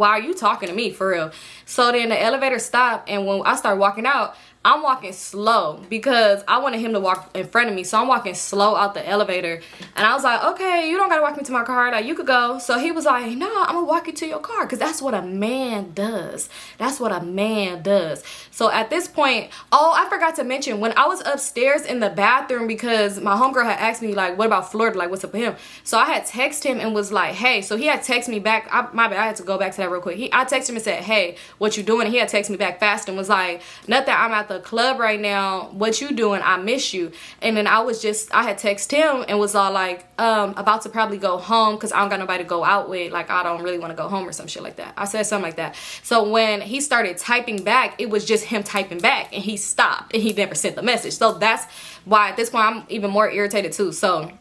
are you talking to me for real? So then the elevator stopped, and when I started walking out, I'm walking slow because I wanted him to walk in front of me. So I'm walking slow out the elevator, and I was like, okay, you don't gotta walk me to my car, like you could go. So he was like, no, I'm gonna walk you to your car because that's what a man does. That's what a man does. So at this point, oh, I forgot to mention, when I was upstairs in the bathroom, because my homegirl had asked me like, what about Florida, like what's up with him? So I had texted him and was like, hey. So he had texted me back. My bad, I had to go back to that real quick. I texted him and said, hey, what you doing? And he had texted me back fast and was like, nothing, I'm at the club right now, what you doing? I miss you. And then I had texted him and was all like, about to probably go home because I don't got nobody to go out with, like I don't really want to go home or some shit like that. I said something like that. So when he started typing back, it was just him typing back, and he stopped and he never sent the message. So that's why at this point I'm even more irritated too. So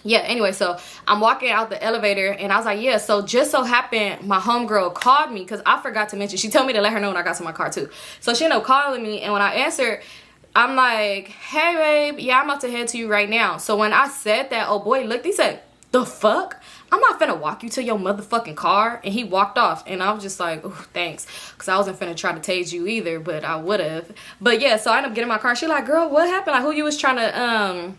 yeah, anyway, so I'm walking out the elevator and I was like, yeah, so just so happened my homegirl called me because I forgot to mention, she told me to let her know when I got to my car too. So she ended up calling me, and when I answered, I'm like, hey babe, yeah, I'm about to head to you right now. So when I said that, oh boy looked, he said, the fuck? I'm not finna walk you to your motherfucking car. And he walked off, and I was just like, oh, thanks, because I wasn't finna try to tase you either, but I would have. But yeah, so I ended up getting my car. She like, girl, what happened? Like, who you was trying to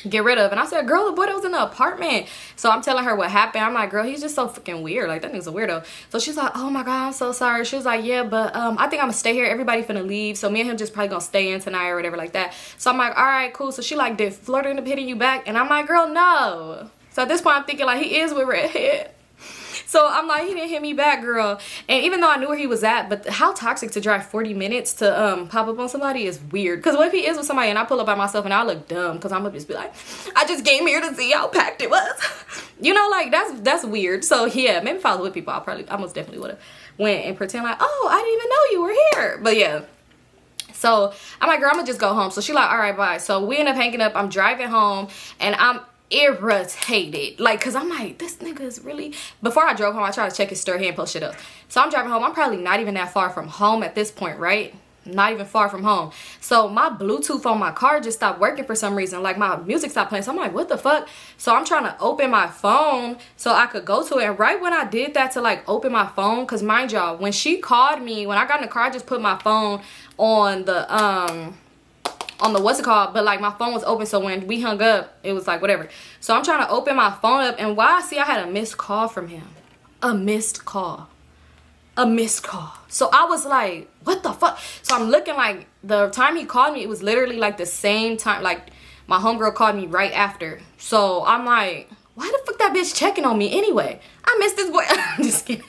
get rid of? And I said, girl, the boy that was in the apartment. So I'm telling her what happened. I'm like, girl, he's just so fucking weird. Like, that nigga's a weirdo. So she's like, oh my god, I'm so sorry. She was like, yeah, but I think I'm gonna stay here. Everybody finna leave, so me and him just probably gonna stay in tonight or whatever like that. So I'm like, all right, cool. So she like, did Florida end up hitting you back? And I'm like, girl, no. So at this point I'm thinking like, he is with redhead. So I'm like, he didn't hit me back, girl. And even though I knew where he was at, but how toxic to drive 40 minutes to pop up on somebody is weird. Because what if he is with somebody and I pull up by myself and I look dumb? Because I'm going to just be like, I just came here to see how packed it was. You know, like, that's weird. So yeah, maybe if I was with people, I most definitely would have went and pretend like, oh, I didn't even know you were here. But yeah. So I'm like, girl, I'm going to just go home. So she like, all right, bye. So we end up hanging up. I'm driving home and I'm irritated, like, because I'm like, this nigga is really, before I drove home I tried to check his story, he didn't post shit up. So I'm driving home, I'm probably not even that far from home at this point, right? Not even far from home. So my Bluetooth on my car just stopped working for some reason, like my music stopped playing. So I'm like, what the fuck? So I'm trying to open my phone so I could go to it, and right when I did that to like open my phone, because mind y'all, when she called me, when I got in the car, I just put my phone on the what's it called, but like my phone was open, so when we hung up it was like whatever. So I'm trying to open my phone up, and why I see I had a missed call from him. A missed call. So I was like, what the fuck? So I'm looking, like the time he called me, it was literally like the same time, like my homegirl called me right after. So I'm like, why the fuck that bitch checking on me anyway? I missed this boy. I'm just kidding.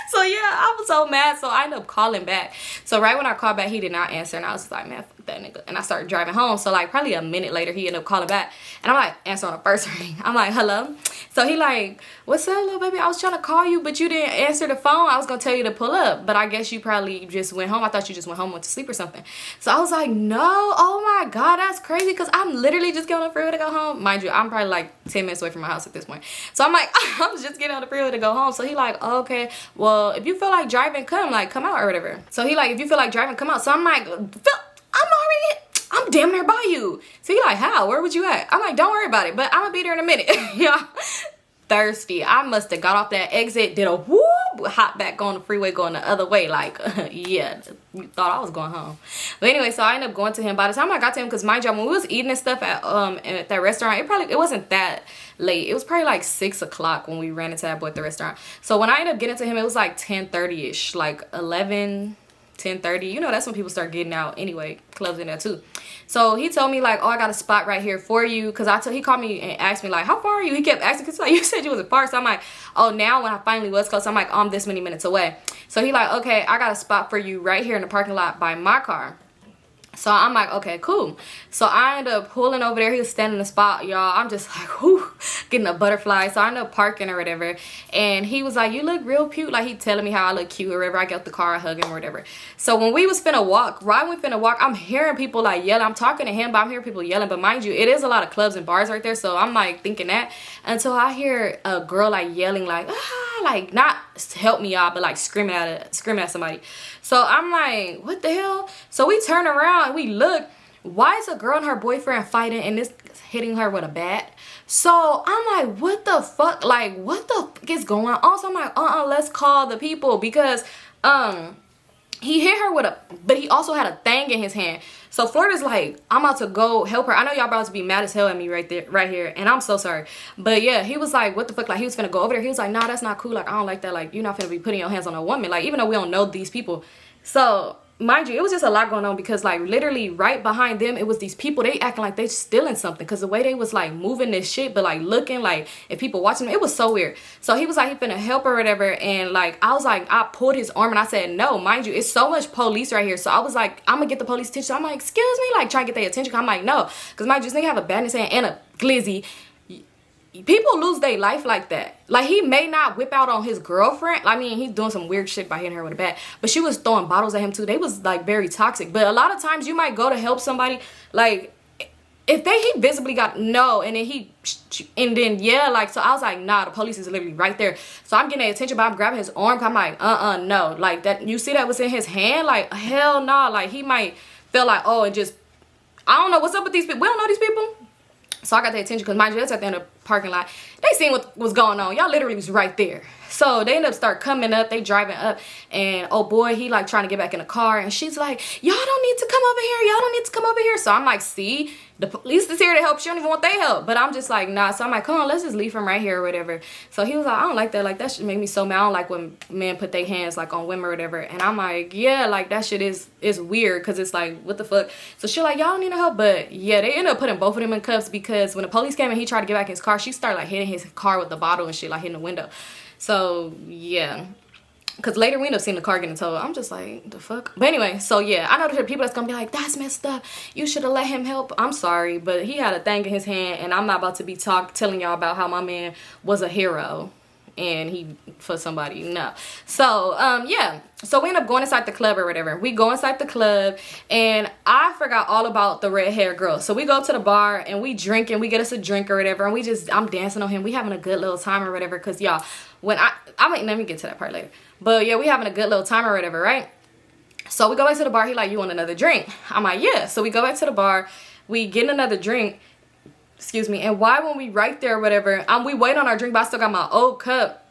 So yeah, I was so mad. So I ended up calling back. So right when I called back, he did not answer. And I was just like, man, fuck that nigga. And I started driving home. So like probably a minute later, he ended up calling back. And I'm like, answering the first ring. I'm like, hello? So he like, what's up, little baby? I was trying to call you, but you didn't answer the phone. I was going to tell you to pull up. But I guess you probably just went home. I thought you just went home and went to sleep or something. So I was like, no. Oh my God, that's crazy. Because I'm literally just getting on the freeway to go home. Mind you, I'm probably like 10 minutes away from my house at this point. So I'm like, I'm just getting on the freeway to go home. So he like, oh, okay, well, if you feel like driving, come out or whatever. So he like, if you feel like driving, come out. So I'm like, I'm damn near by you. So he like, how? Where would you at? I'm like, don't worry about it, but I'm gonna be there in a minute. Yeah. thirsty. I must have got off that exit, did a whoop, hop back on the freeway going the other way. Like, yeah, you thought I was going home. But anyway, so I ended up going to him. By the time I got to him, because mind you, when we was eating and stuff at that restaurant, it wasn't that late. It was probably like 6 o'clock when we ran into that boy at the restaurant. So when I ended up getting to him, it was like 10:30ish, like 10:30. You know, that's when people start getting out anyway, clubs in there too. So he told me like, oh, I got a spot right here for you, because he called me and asked me like, how far are you? He kept asking, because like, you said you wasn't far. So I'm like, oh, now when I finally was close, I'm like, oh, I'm this many minutes away. So he like, okay, I got a spot for you right here in the parking lot by my car. So I'm like, okay, cool. So I ended up pulling over there. He was standing in the spot, y'all. I'm just like, whoo, getting a butterfly. So I ended up parking or whatever. And he was like, you look real cute. Like, he telling me how I look cute or whatever. I get out the car, I hug him or whatever. So when we was finna walk, right when we finna walk, I'm hearing people like yelling. I'm talking to him, but I'm hearing people yelling. But mind you, it is a lot of clubs and bars right there. So I'm like thinking that. Until I hear a girl like yelling like, ah, like not help me out, but like screaming at somebody. So I'm like, what the hell? So we turn around and we look. Why is a girl and her boyfriend fighting and this hitting her with a bat? So I'm like, what the fuck? Like, what the fuck is going on? So I'm like, let's call the people, because he hit her with but he also had a thing in his hand. So Florida's like, I'm about to go help her. I know y'all about to be mad as hell at me right here, and I'm so sorry. But yeah, he was like, what the fuck? Like, he was finna go over there. He was like, nah, that's not cool. Like, I don't like that. Like, you're not finna be putting your hands on a woman. Like, even though we don't know these people. So mind you, it was just a lot going on, because like literally right behind them, it was these people. They acting like they stealing something, because the way they was like moving this shit, but like looking like if people watching them, it was so weird. So he was like, he finna help her or whatever, and like I was like, I pulled his arm and I said no. Mind you, it's so much police right here. So I was like, I'm gonna get the police attention. So I'm like, excuse me, like trying to get their attention. I'm like, no, because mind you, this nigga have a bat in his hand and a glizzy. People lose their life like that. Like, he may not whip out on his girlfriend. I mean, he's doing some weird shit by hitting her with a bat, but she was throwing bottles at him too. They was like very toxic. But a lot of times you might go to help somebody, like if he visibly got no, and then yeah, like, so I was like, nah, the police is literally right there. So I'm getting their attention, but I'm grabbing his arm. I'm like, no, like that. You see that was in his hand? Like, hell no. Like, he might feel like, oh, and just, I don't know what's up with these people. We don't know these people. So I got their attention, because mind you, that's at the end of the parking lot. They seen what was going on. Y'all literally was right there. So they end up start coming up. They driving up, and oh boy, he like trying to get back in the car, and she's like, y'all don't need to come over here. Y'all don't need to come over here. So I'm like, see, the police is here to help. She don't even want their help. But I'm just like, nah. So I'm like, come on, let's just leave from right here or whatever. So he was like, I don't like that. Like, that shit make me so mad. I don't like when men put their hands like on women or whatever. And I'm like, yeah, like that shit is weird, because it's like, what the fuck. So she like, y'all don't need no help. But yeah, they ended up putting both of them in cuffs, because when the police came and he tried to get back in his car, she started like hitting his car with the bottle and shit, like hitting the window. So yeah, because later we end up seeing the car getting towed. I'm just like, the fuck. But anyway, so yeah, I know there are people that's gonna be like, that's messed up, you should have let him help. I'm sorry, but he had a thing in his hand, and I'm not about to be telling y'all about how my man was a hero and he for somebody. No. So yeah, so we end up going inside the club or whatever. We go inside the club, and I forgot all about the red hair girl. So we go to the bar and we drink, and we get us a drink or whatever, and I'm dancing on him. We having a good little time or whatever, because y'all, when I mean, let me get to that part later. But yeah, we having a good little time or whatever, right? So we go back to the bar. He like, you want another drink? I'm like, yeah. So we go back to the bar. We get another drink. Excuse me. And why when we right there or whatever, we wait on our drink, but I still got my old cup.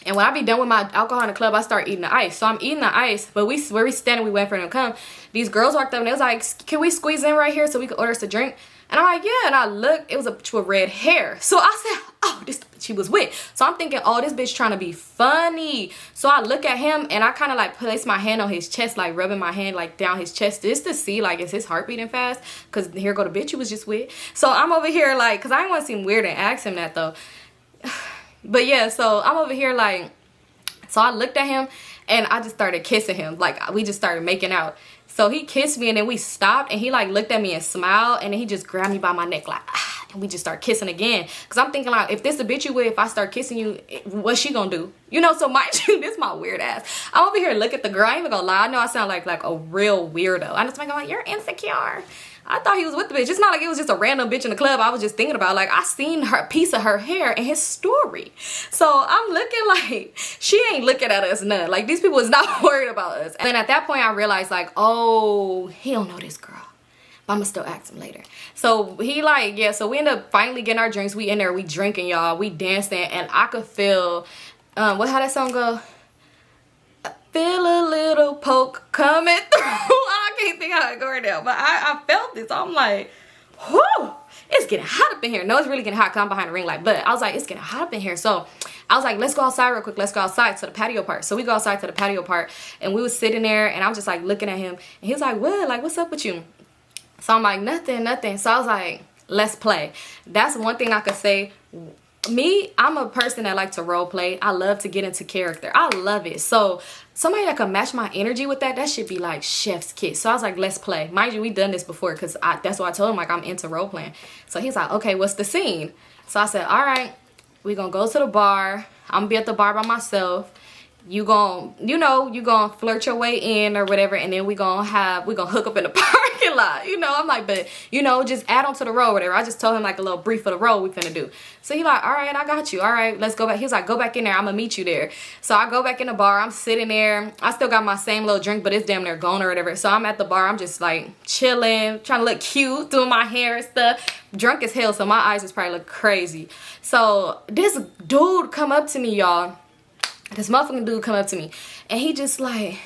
And when I be done with my alcohol in the club, I start eating the ice. So I'm eating the ice, but where we standing, we waiting for them to come. These girls walked up and they was like, can we squeeze in right here so we could order us a drink? And I'm like, yeah. And I looked, it was a bitch with red hair. So I said, oh, this bitch she was with. So I'm thinking, oh, this bitch trying to be funny. So I look at him and I kind of like place my hand on his chest, like rubbing my hand like down his chest just to see like, is his heart beating fast? Because here go the bitch you was just with. So I'm over here like, because I didn't want to seem weird and ask him that though. But yeah, so I'm over here like, so I looked at him and I just started kissing him. Like, we just started making out. So he kissed me and then we stopped and he like looked at me and smiled and then he just grabbed me by my neck like, ah, and we just start kissing again. Cause I'm thinking like, if this a bitch you with, if I start kissing you, what's she gonna do? You know, so mind you, this is my weird ass. I'm over here look at the girl. I ain't even gonna lie. I know I sound like a real weirdo. I just like, you're insecure. I thought he was with the bitch. It's not like it was just a random bitch in the club. I was just thinking about, like, I seen her piece of her hair in his story. So I'm looking like she ain't looking at us none. Like, these people is not worried about us. And then at that point I realized like, oh, he don't know this girl. but I'ma still ask him later. So he like, yeah, so we end up finally getting our drinks. We in there, we drinking, y'all. We dancing, and I could feel, how that song go? Feel a little poke coming through. I can't think how it go right now, but I felt this. I'm like, whoo, it's getting hot up in here. No, it's really getting hot because I'm behind the ring light, but I was like, it's getting hot up in here. So I was like, let's go outside real quick. Let's go outside to the patio part. So we go outside to the patio part, and we was sitting there, and I was just like looking at him, and he was like, what? Like, what's up with you? So I'm like, nothing. So I was like, let's play. That's one thing I could say. Me, I'm a person that like to role play. I love to get into character. I love it. So somebody that can match my energy with that should be like chef's kiss. So I was like, let's play. Mind you, we done this before because that's what I told him, like, I'm into role playing. So he's like, okay, what's the scene? So I said, all right, we gonna go to the bar. I'm gonna be at the bar by myself. You gonna flirt your way in or whatever, and then we gonna hook up in the parking lot. I'm like, but just add on to the role or whatever. I just told him like a little brief of the role we finna do. So he like, all right, I got you. All right, let's go back. He was like, go back in there, I'm gonna meet you there. So I go back in the bar, I'm sitting there. I still got my same little drink, but it's damn near gone or whatever. So I'm at the bar, I'm just like chilling, trying to look cute, doing my hair and stuff. Drunk as hell, so my eyes was probably look crazy. So this dude come up to me, y'all. This motherfucking dude come up to me, and he just like,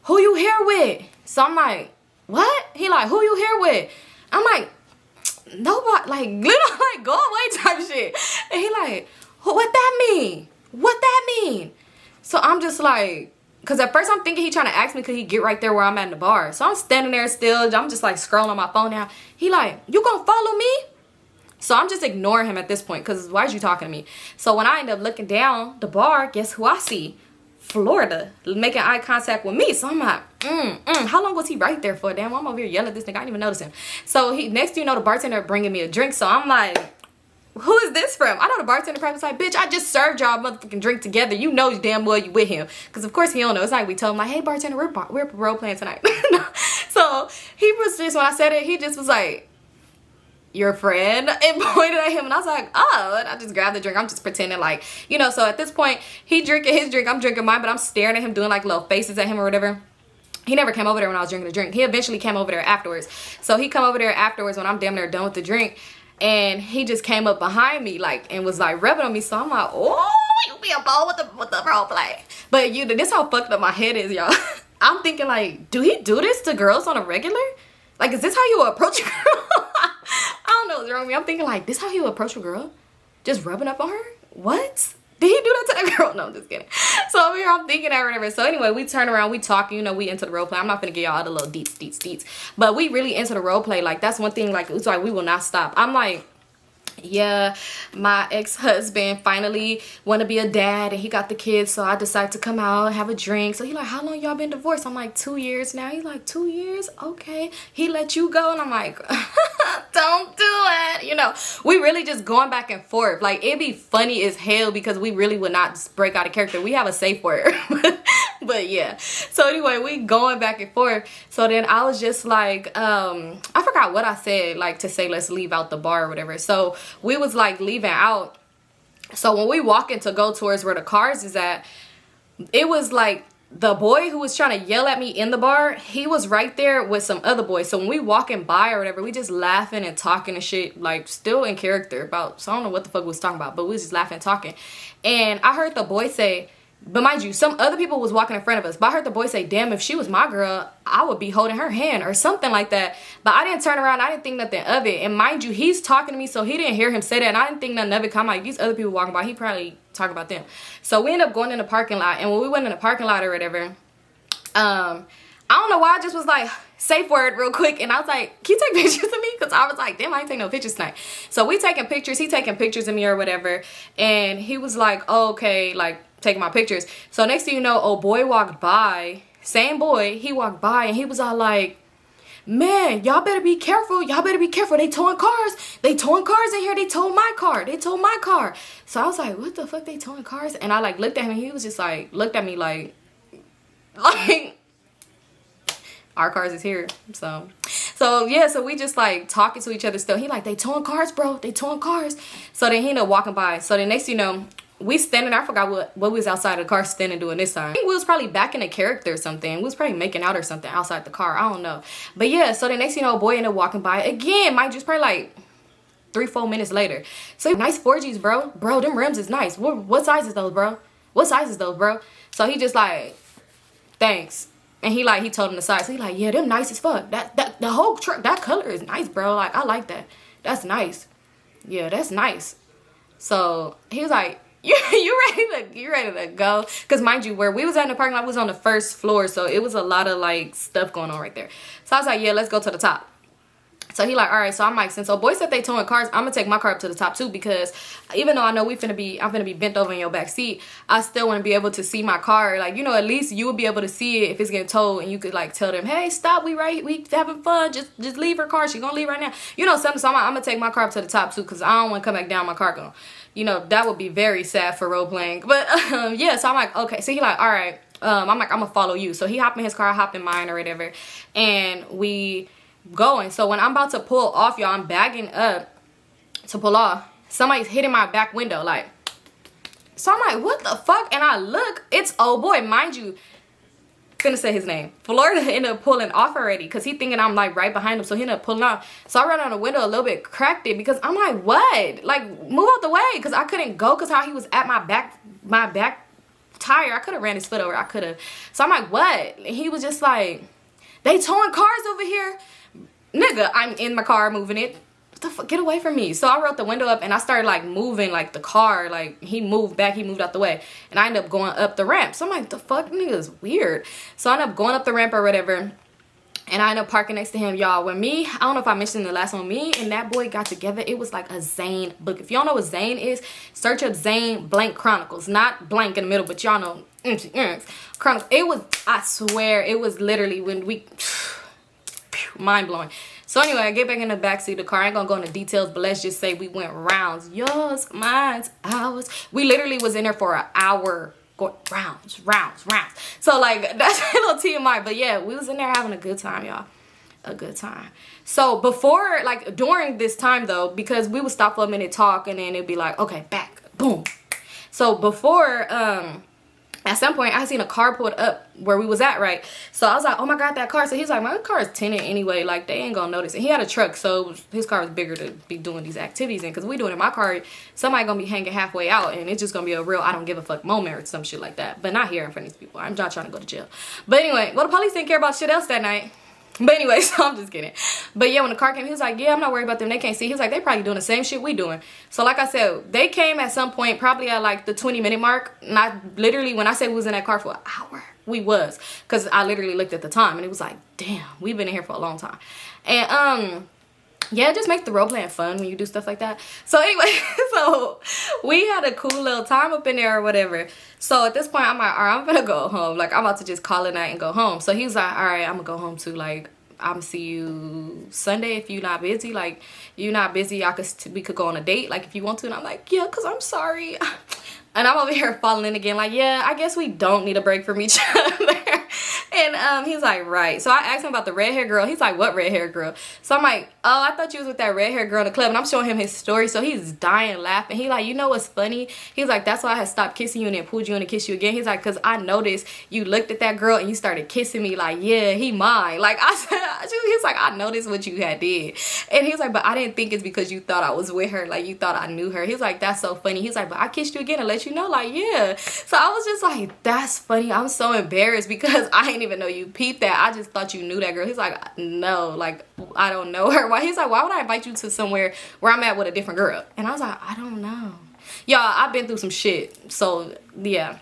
who you here with? So I'm like, what? He like, who you here with? I'm like, nobody, like, literally, like, go away type shit. And he like, what that mean? What that mean? So I'm just like, because at first I'm thinking he trying to ask me could he get right there where I'm at in the bar. So I'm standing there still, I'm just like scrolling on my phone now. He like, you gonna follow me? So I'm just ignoring him at this point because why is you talking to me? So when I end up looking down the bar, guess who I see? Florida, making eye contact with me. So I'm like, how long was he right there for? Damn, I'm over here yelling at this nigga. I didn't even notice him. So next thing you know, the bartender bringing me a drink. So I'm like, who is this from? I know the bartender probably was like, bitch, I just served y'all a motherfucking drink together. You know damn well you with him. Because of course he don't know. It's like we told him like, hey bartender, we're role playing tonight. So he was just, when I said it, he just was like, your friend, and pointed at him, and I was like, oh, and I just grabbed the drink. I'm just pretending like, so at this point, he drinking his drink, I'm drinking mine, but I'm staring at him, doing like little faces at him or whatever. He never came over there when I was drinking the drink. He eventually came over there afterwards. So he come over there afterwards when I'm damn near done with the drink, and he just came up behind me like and was like rubbing on me. So I'm like, oh, you be a ball with the role play. But this how fucked up my head is, y'all. I'm thinking like, do he do this to girls on a regular? Like, is this how you approach a girl? I don't know what's wrong with me. I'm thinking like, this how he would approach a girl? Just rubbing up on her? What? Did he do that to that girl? No, I'm just kidding. So over here, I'm thinking that or whatever. So anyway, we turn around, we talk, we into the role play. I'm not gonna get y'all the little deets. But we really into the role play. Like, that's one thing, like, it's like we will not stop. I'm like, yeah, my ex-husband finally want to be a dad, and he got the kids, so I decided to come out and have a drink. So he like, how long y'all been divorced? I'm like, 2 years now. He's like, 2 years? Okay. He let you go? And I'm like, don't do it. We really just going back and forth. Like, it'd be funny as hell because we really would not just break out of character. We have a safe word. But yeah, so anyway, we going back and forth. So then I was just like, I forgot what I said, like to say let's leave out the bar or whatever. So we was like leaving out. So when we walking to go towards where the cars is at, it was like the boy who was trying to yell at me in the bar, he was right there with some other boys. So when we walking by or whatever, we just laughing and talking and shit, like still in character about, so I don't know what the fuck we was talking about, but we was just laughing and talking. And I heard the boy say, but mind you, some other people was walking in front of us. But I heard the boy say, damn, if she was my girl, I would be holding her hand or something like that. But I didn't turn around. I didn't think nothing of it. And mind you, he's talking to me, so he didn't hear him say that. And I didn't think nothing of it. I'm like, these other people walking by, he probably talking about them. So we ended up going in the parking lot. And when we went in the parking lot or whatever, I don't know why I just was like, safe word real quick. And I was like, can you take pictures of me? Because I was like, damn, I ain't take no pictures tonight. So we taking pictures. He taking pictures of me or whatever. And he was like, oh, okay, like, taking my pictures. So next thing you know, old boy walked by, same boy, he walked by, and he was all like, man, y'all better be careful, they towing cars in here, they towed my car. So I was like, what the fuck, they towing cars? And I like looked at him, and he was just like, looked at me like our cars is here. So yeah, so we just like talking to each other still. He like, they towing cars, bro, they towing cars. So then he ended up walking by. So the next thing you know, we standing there. I forgot what we was outside the car standing doing this time. I think we was probably back in a character or something. We was probably making out or something outside the car. I don't know. But yeah, so the next thing you know, a boy ended up walking by again. Mind you, it's probably like 3-4 minutes later. So nice 4Gs, bro. Bro, them rims is nice. What size is those, bro? What size is those, bro? So he just like, thanks. And he told him the size. So he like, yeah, them nice as fuck. That the whole truck, that color is nice, bro. Like, I like that. That's nice. Yeah, that's nice. So he was like, you ready to go? Because mind you, where we was at in the parking lot was on the first floor, so it was a lot of like stuff going on right there. So I was like, yeah, let's go to the top. So he like, all right. So I'm like, since old boy said they towing cars, I'm gonna take my car up to the top too, because even though I know I'm finna be bent over in your back seat, I still want to be able to see my car. Like, you know, at least you would be able to see it if it's getting towed, and you could like tell them, hey, stop, we having fun. Just leave her car. She gonna leave right now. You know something. So I'm gonna take my car up to the top too, because I don't want to come back down. My car going. You know, that would be very sad for role playing. But yeah. So I'm like, okay. So he like, all right. I'm like, I'm gonna follow you. So he hopped in his car, I hopped in mine or whatever, and we going. So when I'm about to pull off, y'all, I'm bagging up to pull off. Somebody's hitting my back window, like. So I'm like, what the fuck? And I look, it's old boy, mind you. Gonna say his name. Florida ended up pulling off already, because he thinking I'm like right behind him. So he ended up pulling off. So I ran on the window a little bit, cracked it, because I'm like, what? Like, move out the way, because I couldn't go, because how he was at my back tire. I could have ran his foot over. I could have. So I'm like, what? And he was just like, they towing cars over here. Nigga, I'm in my car moving it. What the fuck? Get away from me. So I rolled the window up and I started like moving like the car. Like he moved back, he moved out the way. And I ended up going up the ramp. So I'm like, the fuck, nigga is weird. So I ended up going up the ramp or whatever. And I ended up parking next to him, y'all. When me, I don't know if I mentioned the last one, me and that boy got together, it was like a Zane book. If y'all know what Zane is, search up Zane blank Chronicles. Not blank in the middle, but y'all know Chronicles. It was, I swear, it was literally when we... mind blowing. So anyway, I get back in the backseat of the car. I ain't gonna go into details, but let's just say we went rounds. Yours, mine's, ours. We literally was in there for an hour going rounds. So like, that's a little TMI. But yeah, we was in there having a good time, y'all. A good time. So before, like during this time though, because we would stop for a minute, talk, and then it'd be like, okay, back, boom. So before, at some point, I seen a car pulled up where we was at, right? So I was like, oh my God, that car. So he's like, my car is tinted anyway. Like, they ain't gonna notice. And he had a truck, so his car was bigger to be doing these activities in. Because we doing it in my car, somebody gonna be hanging halfway out. And it's just gonna be a real I don't give a fuck moment or some shit like that. But not here in front of these people. I'm not trying to go to jail. But anyway, well, the police didn't care about shit else that night. But anyway, so I'm just kidding. But yeah, when the car came, he was like, yeah, I'm not worried about them. They can't see. He was like, they probably doing the same shit we doing. So like I said, they came at some point, probably at like the 20-minute mark. And I literally, when I said we was in that car for an hour, we was. Because I literally looked at the time and it was like, damn, we've been in here for a long time. And yeah, it just makes the role playing fun when you do stuff like that. So anyway, so we had a cool little time up in there or whatever. So at this point, I'm like, all right, I'm gonna go home. Like, I'm about to just call it night and go home. So he was like, all right, I'm gonna go home too. Like, I'm gonna see you Sunday if you're not busy. Like, you're not busy, we could go on a date, like, if you want to. And I'm like, yeah, because I'm sorry. And I'm over here falling in again, like, yeah, I guess we don't need a break from each other. And he's like, right. So I asked him about the red hair girl. He's like, what red hair girl? So I'm like, oh, I thought you was with that red hair girl in the club. And I'm showing him his story. So he's dying laughing. He like, you know what's funny? He's like, that's why I had stopped kissing you and then pulled you in to kiss you again. He's like, because I noticed you looked at that girl and you started kissing me. Like, yeah, he mine. Like, I said, he's like, I noticed what you had did. And he's like, but I didn't think it's because you thought I was with her. Like, you thought I knew her. He's like, that's so funny. He's like, but I kissed you again and let you know. Like, yeah. So I was just like, that's funny. I'm so embarrassed because I didn't even know you peeped that. I just thought you knew that girl. He's like, no, like, I don't know her. Why? He's like, why would I invite you to somewhere where I'm at with a different girl? And I was like, I don't know. Y'all, I've been through some shit. So, yeah.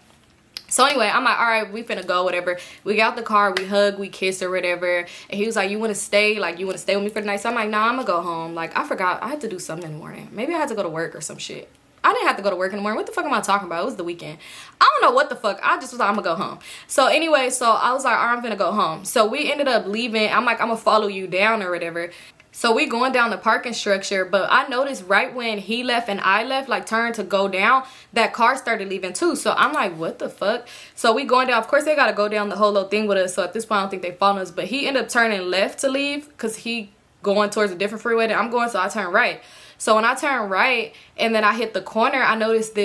So anyway, I'm like, all right, we finna go, whatever. We got out the car, we hugged, we kissed or whatever. And he was like, you wanna stay? Like, you wanna stay with me for the night? So I'm like, nah, I'm gonna go home. Like, I forgot, I had to do something in the morning. Maybe I had to go to work or some shit. I didn't have to go to work in the morning. What the fuck am I talking about? It was the weekend. I don't know what the fuck. I just was like, I'm gonna go home. So anyway, so I was like, all right, I'm gonna go home. So we ended up leaving. I'm like, I'm gonna follow you down or whatever. So we going down the parking structure, but I noticed right when he left and I left, like turned to go down, that car started leaving too. So I'm like, what the fuck? So we going down. Of course, they got to go down the whole little thing with us. So at this point, I don't think they following us. But he ended up turning left to leave because he going towards a different freeway than I'm going. So I turned right. So when I turn right and then I hit the corner, I noticed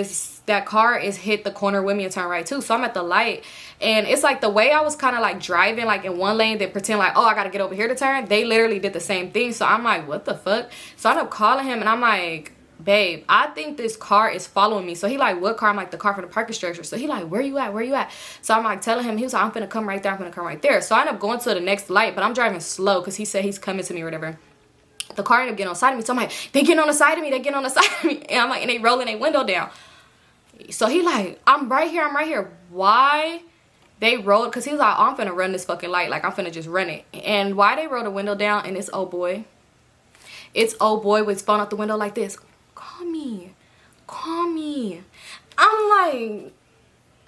that car is hit the corner with me and turn right too. So I'm at the light, and it's like the way I was kind of like driving like in one lane, then pretend like, oh, I gotta get over here to turn. They literally did the same thing. So I'm like, what the fuck? So I end up calling him and I'm like, babe, I think this car is following me. So he like, what car? I'm like, the car from the parking structure. So he like, where you at? Where you at? So I'm like telling him, he was like, I'm finna come right there. I'm finna come right there. So I end up going to the next light, but I'm driving slow because he said he's coming to me or whatever. The car ended up getting on the side of me. So I'm like, they getting on the side of me. They getting on the side of me. And I'm like, and they rolling their window down. So he like, I'm right here. I'm right here. Why they rolled? Because he was like, oh, I'm finna run this fucking light. Like, I'm finna just run it. And why they rolled the window down, and it's old boy. It's old boy with his phone out the window like this. Call me. Call me. I'm like,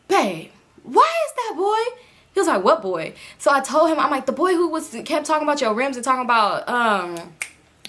babe, why is that boy? He was like, what boy? So I told him, I'm like, the boy who kept talking about your rims and talking about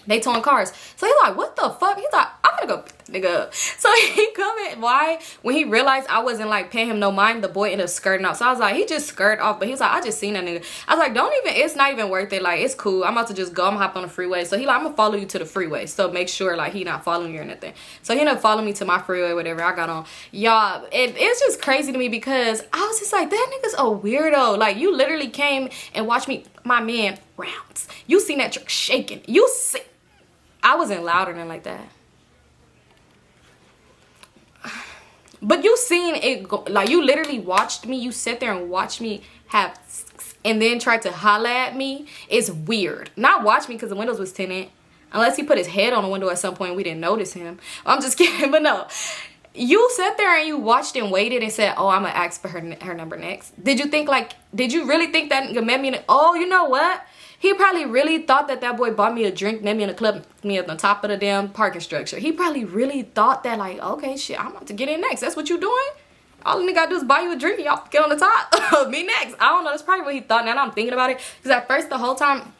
they towing cars. So he's like, what the fuck? He's like, I'm gonna go pick that nigga up. So he coming. Why? When he realized I wasn't like paying him no mind, the boy ended up skirting off. So I was like, he just skirted off. But he was like, I just seen that nigga. I was like, don't even, it's not even worth it. Like, it's cool. I'm about to just go. I'm gonna hop on the freeway. So he like, I'm gonna follow you to the freeway. So make sure like he not following you or anything. So he ended up following me to my freeway, whatever. I got on. Y'all, it's just crazy to me because I was just like, that nigga's a weirdo. Like, you literally came and watched me, my man, rounds. You seen that truck shaking. You see. I wasn't loud or nothing like that. But you seen it go, like you literally watched me. You sat there and watched me have and then tried to holla at me. It's weird. Not watch me because the windows was tinted. Unless he put his head on the window at some point. We didn't notice him. I'm just kidding. But no. You sat there and you watched and waited and said, oh, I'm going to ask for her number next. Did you think like, did you really think that nigga met me in oh, you know what? He probably really thought that that boy bought me a drink, met me in the club, me at the top of the damn parking structure. He probably really thought that like, okay, shit, I'm about to get in next. That's what you doing? All the nigga gotta do is buy you a drink and y'all get on the top. Me next. I don't know. That's probably what he thought. Now that I'm thinking about it. Because at first, the whole time,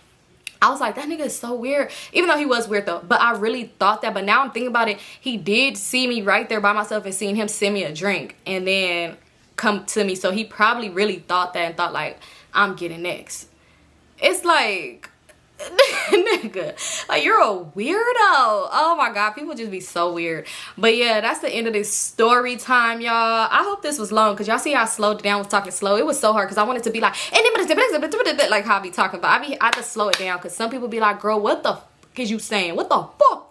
I was like, that nigga is so weird. Even though he was weird though. But I really thought that. But now I'm thinking about it. He did see me right there by myself and seen him send me a drink. And then come to me. So he probably really thought that and thought like, I'm getting next. It's like, nigga, like you're a weirdo. Oh my god, people just be so weird. But yeah, that's the end of this story time, y'all. I hope this was long because y'all see how I slowed it down with talking slow. It was so hard because I wanted to be like like how I be talking, but I had to slow it down because some people be like, girl, what the fuck is you saying? What the fuck?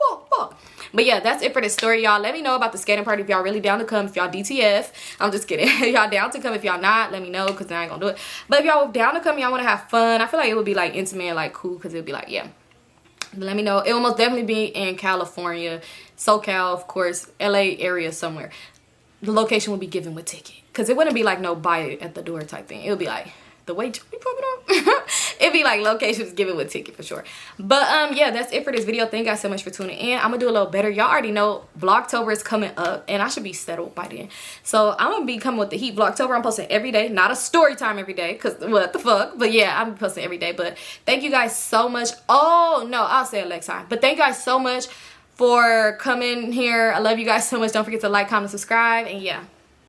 But yeah, that's it for this story, y'all. Let me know about the skating party if y'all really down to come. If y'all DTF, I'm just kidding. If y'all down to come, if y'all not, let me know because then I ain't gonna do it. But if y'all down to come, y'all want to have fun, I feel like it would be like intimate and like cool because it would be like, yeah. But let me know. It will most definitely be in California, SoCal, of course, LA area somewhere. The location would be given with ticket because it wouldn't be like no buy it at the door type thing. It would be like the way we put it up. It'd be like locations given with ticket for sure. But yeah, that's it for this video. Thank you guys so much for tuning in. I'm gonna do a little better. Y'all already know Vlogtober is coming up and I should be settled by then. So I'm gonna be coming with the heat. Vlogtober, I'm posting every day, not a story time every day because what the fuck. But yeah, I'm posting every day. But thank you guys so much. Oh no, I'll say it next time. But thank you guys so much for coming here. I love you guys so much. Don't forget to like, comment, subscribe, and yeah.